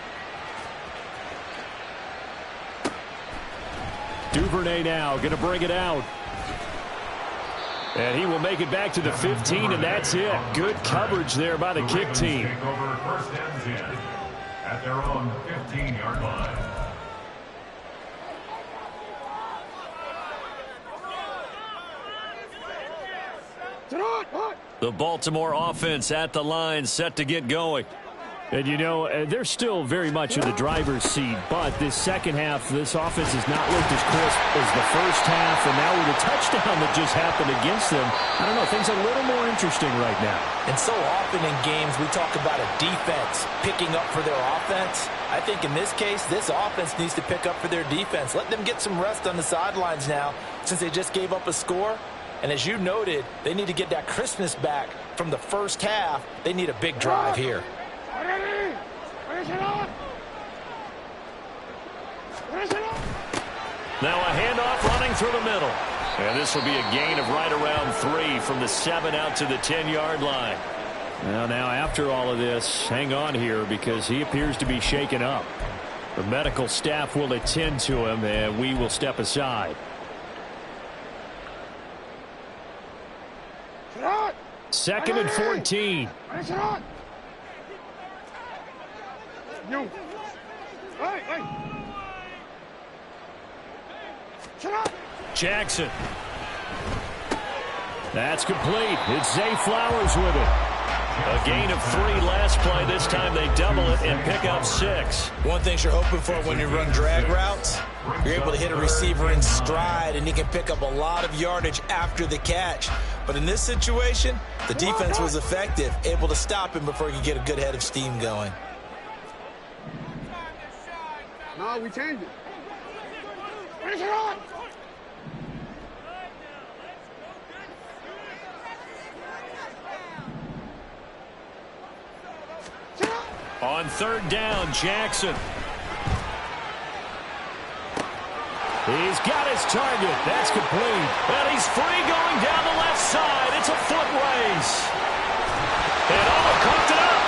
Speaker 2: Duvernay now going to bring it out. And he will make it back to the 15, and that's it. Good coverage there by the kick team.
Speaker 5: First and 10 at their own 15-yard line.
Speaker 1: The Baltimore offense at the line, set to get going.
Speaker 2: And, you know, they're still very much in the driver's seat, but this second half, this offense has not looked as crisp as the first half, and now with a touchdown that just happened against them, I don't know, things are a little more interesting right now.
Speaker 4: And so often in games, we talk about a defense picking up for their offense. I think in this case, this offense needs to pick up for their defense. Let them get some rest on the sidelines now, since they just gave up a score. And as you noted, they need to get that crispness back from the first half. They need a big drive here.
Speaker 1: Now a handoff running through the middle. And this will be a gain of right around 3 from the 7 out to the 10-yard line.
Speaker 2: Well, now after all of this, hang on here because he appears to be shaken up. The medical staff will attend to him, and we will step aside. Second and 14. Jackson. That's complete. It's Zay Flowers with it.
Speaker 1: A gain of 3 last play. This time they double it and pick up 6.
Speaker 4: One thing you're hoping for when you run drag routes, you're able to hit a receiver in stride, and he can pick up a lot of yardage after the catch. But in this situation, the defense was effective, able to stop him before he could get a good head of steam going.
Speaker 3: No, we changed it.
Speaker 1: On third down, Jackson.
Speaker 2: He's got his target. That's complete.
Speaker 1: And he's free going down the left side. It's a foot race. And cooked it up.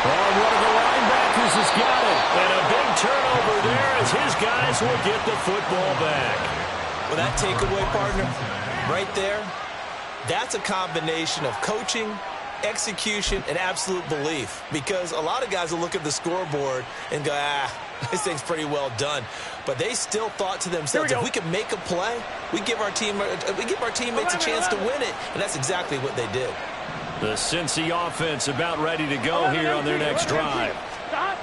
Speaker 2: Oh, one of the linebackers has got it.
Speaker 1: And a big turnover there as his guys will get the football back.
Speaker 4: Well, that takeaway, partner, right there, that's a combination of coaching, execution, and absolute belief. Because a lot of guys will look at the scoreboard and go, this thing's pretty well done. But they still thought to themselves, if we can make a play, we give our teammates a chance to win it. And that's exactly what they did.
Speaker 1: The Cincy offense about ready to go here on their next drive.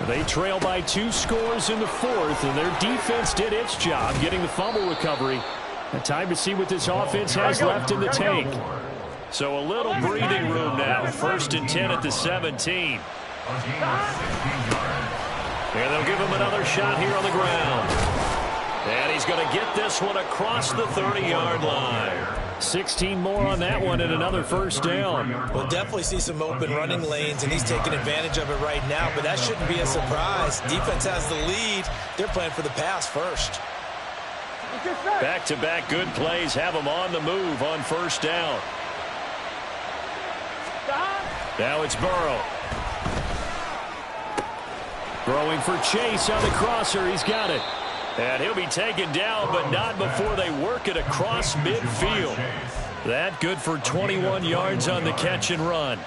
Speaker 2: They trail by 2 scores in the 4th, and their defense did its job getting the fumble recovery. Time to see what this offense has left in the tank.
Speaker 1: So a little breathing room now. First and 10 at the 17. And they'll give him another shot here on the ground. And he's going to get this one across the 30-yard line.
Speaker 2: 16 more on that one and another first down.
Speaker 4: We'll definitely see some open running lanes, and he's taking advantage of it right now, but that shouldn't be a surprise. Defense has the lead. They're playing for the pass first.
Speaker 1: Back-to-back good plays have them on the move on first down. Now it's Burrow.
Speaker 2: Throwing for Chase on the crosser. He's got it.
Speaker 1: And he'll be taken down, but not before they work it across midfield. That good for 21 yards on the catch and run.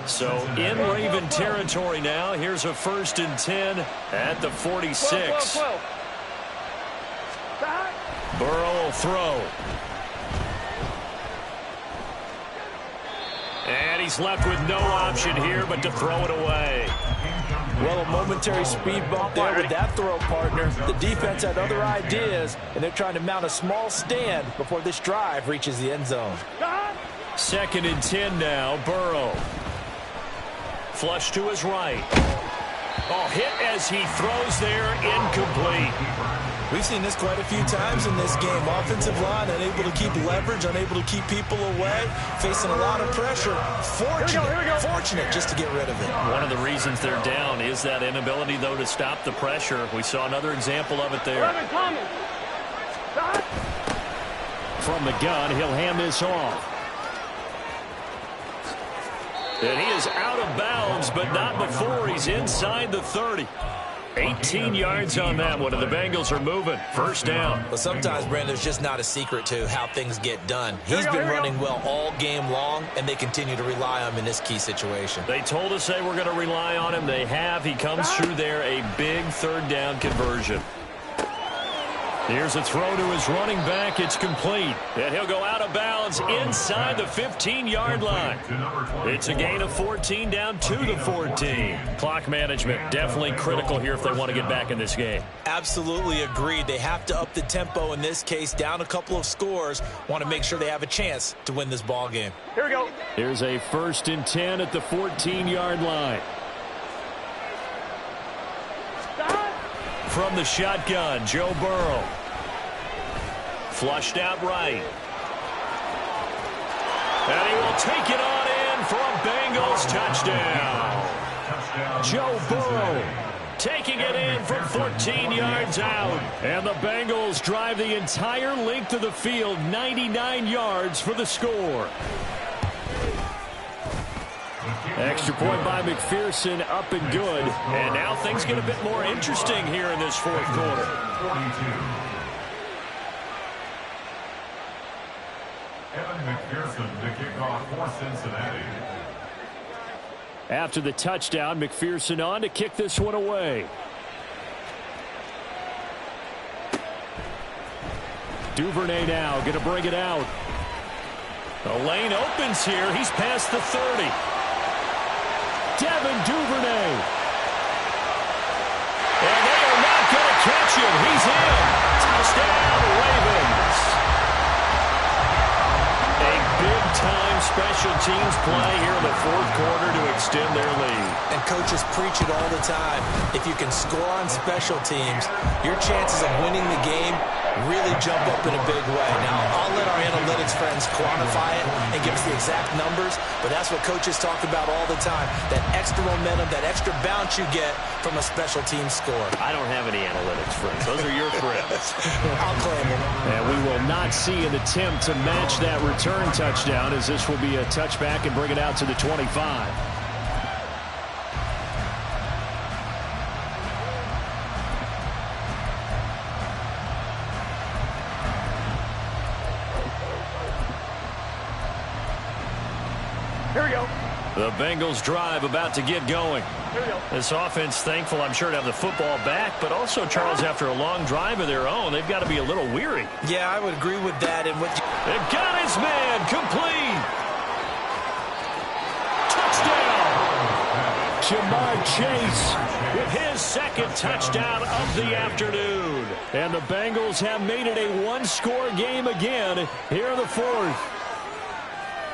Speaker 1: So in Raven territory now. Here's a first and 10 at the 46. Burrow will throw. And he's left with no option here but to throw it away.
Speaker 4: Well, a momentary speed bump there with that throw, partner. The defense had other ideas, and they're trying to mount a small stand before this drive reaches the end zone.
Speaker 1: 2nd and 10 now. Burrow. Flush to his right. Oh, hit as he throws there, incomplete.
Speaker 4: We've seen this quite a few times in this game. Offensive line unable to keep leverage, unable to keep people away, facing a lot of pressure. Fortunate just to get rid of it.
Speaker 1: One of the reasons they're down is that inability, though, to stop the pressure. We saw another example of it there.
Speaker 2: From the gun, he'll hand this off.
Speaker 1: And he is out of bounds, but not before he's inside the 30. 18 yards on that one, and the Bengals are moving. 1st down.
Speaker 4: But sometimes, Brandon, there's just not a secret to how things get done. He's been running well all game long, and they continue to rely on him in this key situation.
Speaker 1: They told us they were going to rely on him. They have. He comes through there, a big 3rd down conversion. Here's a throw to his running back. It's complete. And he'll go out of bounds inside the 15-yard line. It's a gain of 14 down to the 14. Clock management definitely critical here if they want to get back in this game.
Speaker 4: Absolutely agreed. They have to up the tempo in this case, down a couple of scores. Want to make sure they have a chance to win this ball game.
Speaker 3: Here we go.
Speaker 2: Here's a 1st and 10 at the 14-yard line.
Speaker 1: From the shotgun, Joe Burrow. Flushed out right. And he will take it on in for a Bengals touchdown. Joe Burrow taking it in from 14 yards out. And the Bengals drive the entire length of the field, 99 yards for the score.
Speaker 2: Extra point by McPherson, up and good.
Speaker 1: And now things get a bit more interesting here in this 4th quarter.
Speaker 5: Evan McPherson to kick off for Cincinnati.
Speaker 2: After the touchdown, McPherson on to kick this one away. Duvernay now going to bring it out.
Speaker 1: The lane opens here. He's past the 30.
Speaker 2: Devin Duvernay.
Speaker 1: And they are not going to catch him. He's in. Touchdown, Ravens. A big-time special teams play here in the 4th quarter to extend their lead.
Speaker 4: And coaches preach it all the time. If you can score on special teams, your chances of winning the game really jump up in a big way. Now, I'll let our analytics friends quantify it and give us the exact numbers, but that's what coaches talk about all the time, that extra momentum, that extra bounce you get from a special team score.
Speaker 1: I don't have any analytics friends. Those are your friends.
Speaker 4: I'll claim them.
Speaker 2: And we will not see an attempt to match that return touchdown, as this will be a touchback and bring it out to the 25.
Speaker 3: Here we go.
Speaker 1: The Bengals drive about to get going.
Speaker 3: Here we go.
Speaker 1: This offense thankful, I'm sure, to have the football back, but also, Charles, after a long drive of their own, they've got to be a little weary.
Speaker 4: Yeah, I would agree with that. And
Speaker 1: They've got his man complete. Touchdown.
Speaker 2: Jamar Chase
Speaker 1: With his 2nd touchdown of the afternoon.
Speaker 2: and the Bengals have made it a 1-score game again here in the 4th.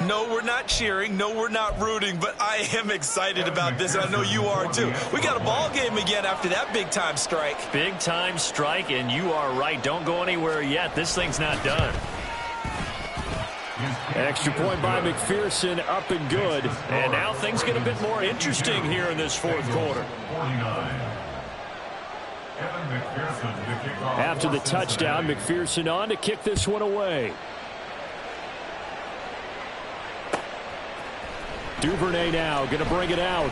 Speaker 4: no, we're not cheering. No, we're not rooting, but I am excited about this, and I know you are too. We got a ball game again after that big-time strike.
Speaker 1: Big-time strike, and you are right. Don't go anywhere yet. This thing's not done.
Speaker 2: Extra point by McPherson, up and good.
Speaker 1: And now things get a bit more interesting here in this 4th quarter.
Speaker 5: 49. Evan McPherson to kick off.
Speaker 2: After the touchdown, McPherson on to kick this one away. Duvernay now going to bring it out.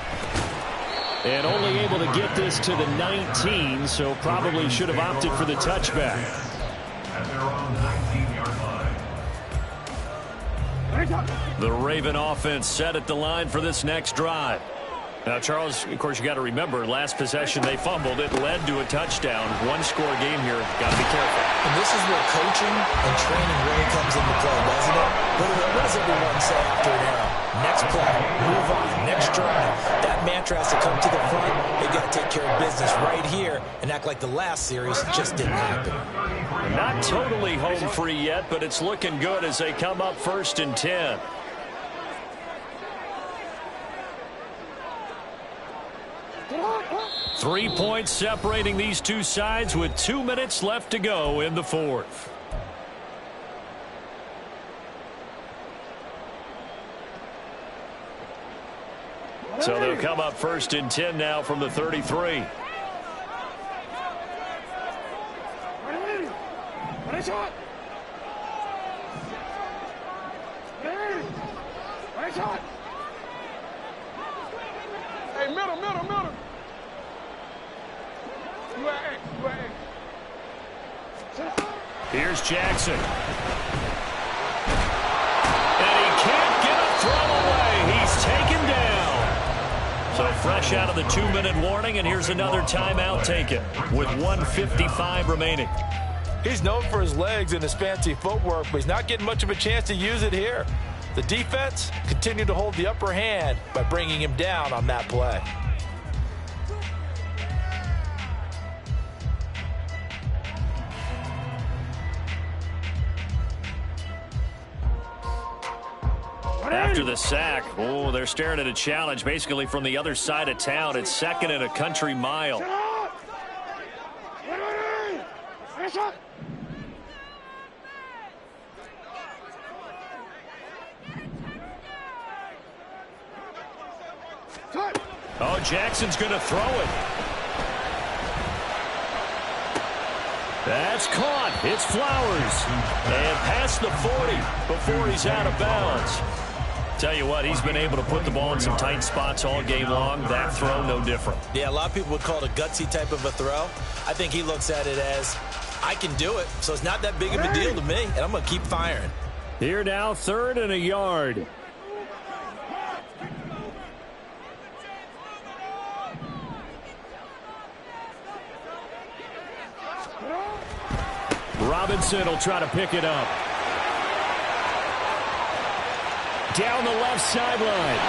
Speaker 2: And only able to get this to the 19, so probably should have opted for the touchback.
Speaker 5: At their own 19-yard line.
Speaker 1: The Raven offense set at the line for this next drive.
Speaker 2: Now, Charles, of course, you got to remember, last possession they fumbled. It led to a touchdown. One-score game here. Got to be careful.
Speaker 4: And this is where coaching and training really comes into play, doesn't it? What does everyone say after an error? Next play, move on, next drive. That mantra has to come to the front. They got to take care of business right here and act like the last series just didn't happen.
Speaker 2: Not totally home free yet, but it's looking good as they come up 1st and 10. Three points separating these two sides with 2 minutes left to go in the fourth. So they'll come up 1st and 10 now from the 33.
Speaker 3: Hey, middle.
Speaker 2: Here's Jackson. And he can't get a throw away. He's taken down. So fresh out of the 2-minute warning, and here's another timeout taken with 1:55 remaining.
Speaker 4: He's known for his legs and his fancy footwork, but he's not getting much of a chance to use it here. The defense continued to hold the upper hand by bringing him down on that play.
Speaker 2: After the sack, oh, they're staring at a challenge basically from the other side of town. It's 2nd and a country mile. Oh, Jackson's going to throw it. That's caught. It's Flowers. And past the 40 before he's out of bounds. Tell you what, he's been able to put the ball in some tight spots all game long. That throw, no different.
Speaker 4: Yeah, a lot of people would call it a gutsy type of a throw. I think he looks at it as, I can do it, so it's not that big of a deal to me, and I'm going to keep firing.
Speaker 2: Here now, 3rd and a yard. Robinson will try to pick it up. Down the left sideline.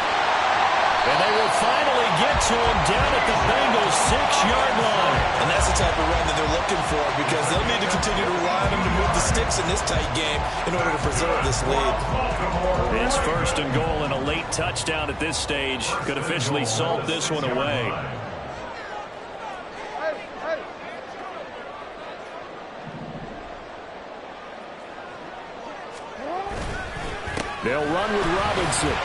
Speaker 2: And they will finally get to him down at the Bengals 6-yard line.
Speaker 4: And that's the type of run that they're looking for because they'll need to continue to rely on him to move the sticks in this tight game in order to preserve this lead.
Speaker 2: It's 1st and goal and a late touchdown at this stage could officially salt this one away. They'll run with Robinson.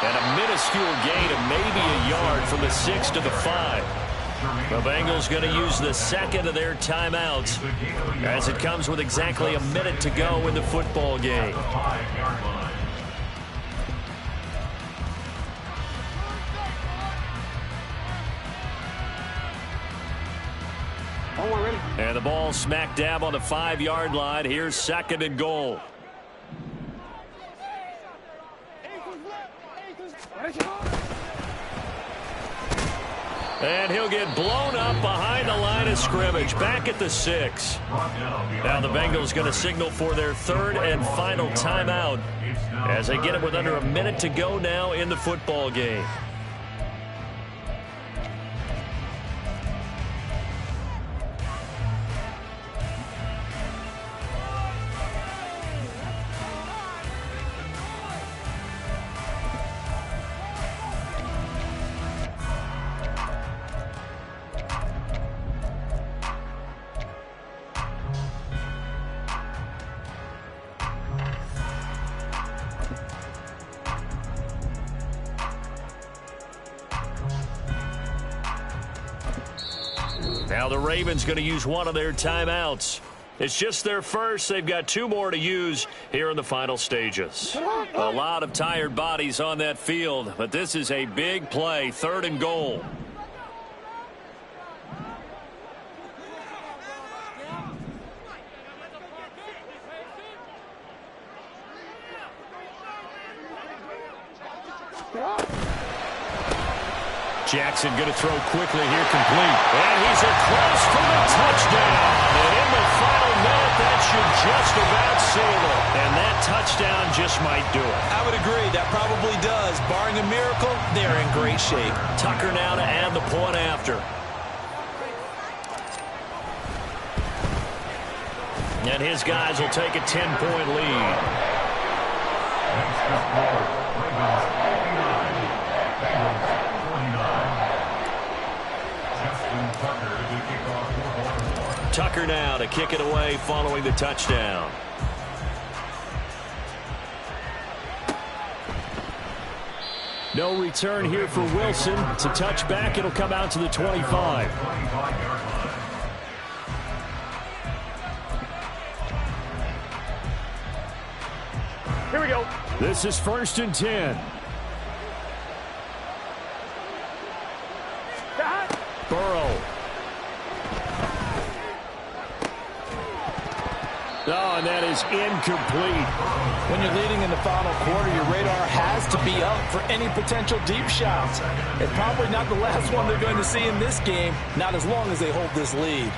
Speaker 2: And a minuscule gain of maybe a yard from the 6 to the 5. The Bengals going to use the 2nd of their timeouts as it comes with exactly a minute to go in the football game. And the ball smack dab on the 5-yard line. Here's 2nd and goal. And he'll get blown up behind the line of scrimmage, back at the 6. Now the Bengals going to signal for their 3rd and final timeout as they get it with under a minute to go now in the football game. Now the Ravens going to use one of their timeouts. It's just their first. They've got 2 more to use here in the final stages. A lot of tired bodies on that field, but this is a big play, 3rd and goal. Jackson going to throw quickly here, complete. And he's across for the touchdown. And in the final minute, that should just about seal it. And that touchdown just might do it.
Speaker 4: I would agree. That probably does. Barring a miracle, they're in great shape.
Speaker 1: Tucker now to add the point after. And his guys will take a 10-point lead.
Speaker 5: Next is score. Ravens 89. Bengals 29. Justin Tucker to kick off for Baltimore.
Speaker 1: Tucker now to kick it away following the touchdown.
Speaker 2: No return here for Wilson. It's a touchback. It'll come out to the 25.
Speaker 5: 25-yard line.
Speaker 3: Here we go.
Speaker 2: This is 1st and 10.
Speaker 3: Shot.
Speaker 2: Burrow. Oh, and that is incomplete.
Speaker 4: When you're leading in the final quarter, your radar has to be up for any potential deep shots. And probably not the last one they're going to see in this game, not as long as they hold this lead.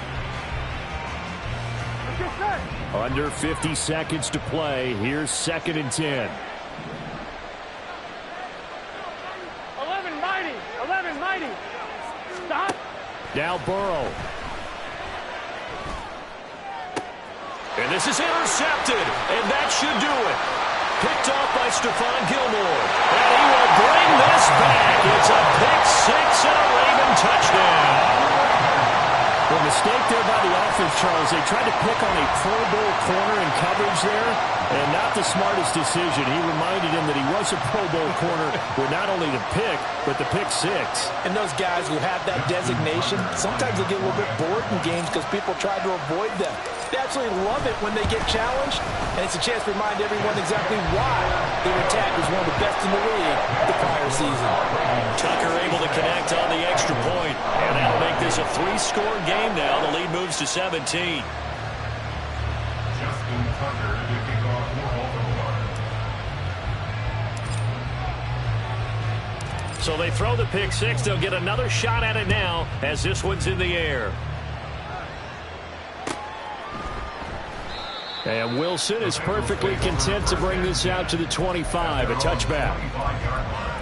Speaker 3: Get set.
Speaker 2: Under 50 seconds to play. Here's 2nd and 10.
Speaker 3: 11 mighty. 11 mighty. Stop.
Speaker 2: Now Burrow.
Speaker 1: And this is intercepted, and that should do it. Picked off by Stephon Gilmore. And he will bring this back. It's a pick six and a Raven touchdown.
Speaker 2: Well, mistake there by the offense, Charles. They tried to pick on a Pro Bowl corner in coverage there, and not the smartest decision. He reminded him that he was a Pro Bowl corner with not only the pick, but the pick six.
Speaker 4: And those guys who have that designation, sometimes they get a little bit bored in games because people try to avoid them. They absolutely love it when they get challenged, and it's a chance to remind everyone exactly why their attack was one of the best in the league the prior season.
Speaker 1: Tucker able to connect on the extra point, and that'll make this a 3-score game now. The lead moves to 17.
Speaker 5: Justin Tucker to kick off for Baltimore.
Speaker 1: So they throw the pick six. They'll get another shot at it now as this one's in the air.
Speaker 2: And Wilson is perfectly content to bring this out to the 25, a touchback.
Speaker 5: 25-yard line.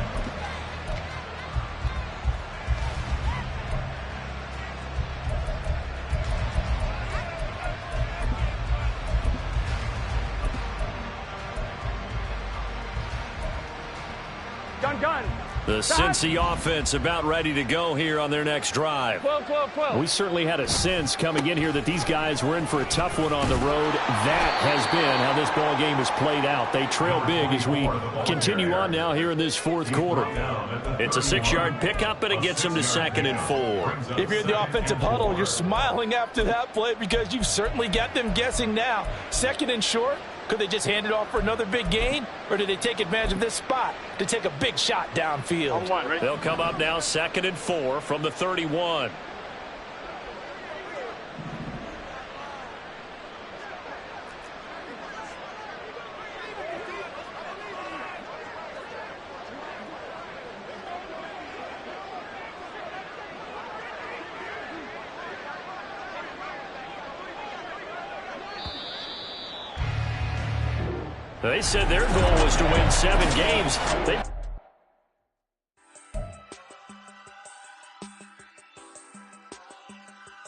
Speaker 3: Gun.
Speaker 1: The Cincy offense about ready to go here on their next drive.
Speaker 3: 12.
Speaker 2: We certainly had a sense coming in here that these guys were in for a tough one on the road. That has been how this ball game has played out. They trail big as we continue on now here in this 4th quarter.
Speaker 1: It's a 6-yard pickup, and it gets them to 2nd and 4.
Speaker 4: If you're in the offensive huddle, you're smiling after that play because you've certainly got them guessing now. 2nd and short. Could they just hand it off for another big gain? Or did they take advantage of this spot to take a big shot downfield?
Speaker 1: They'll come up now 2nd and 4 from the 31. They said their goal was to win 7 games.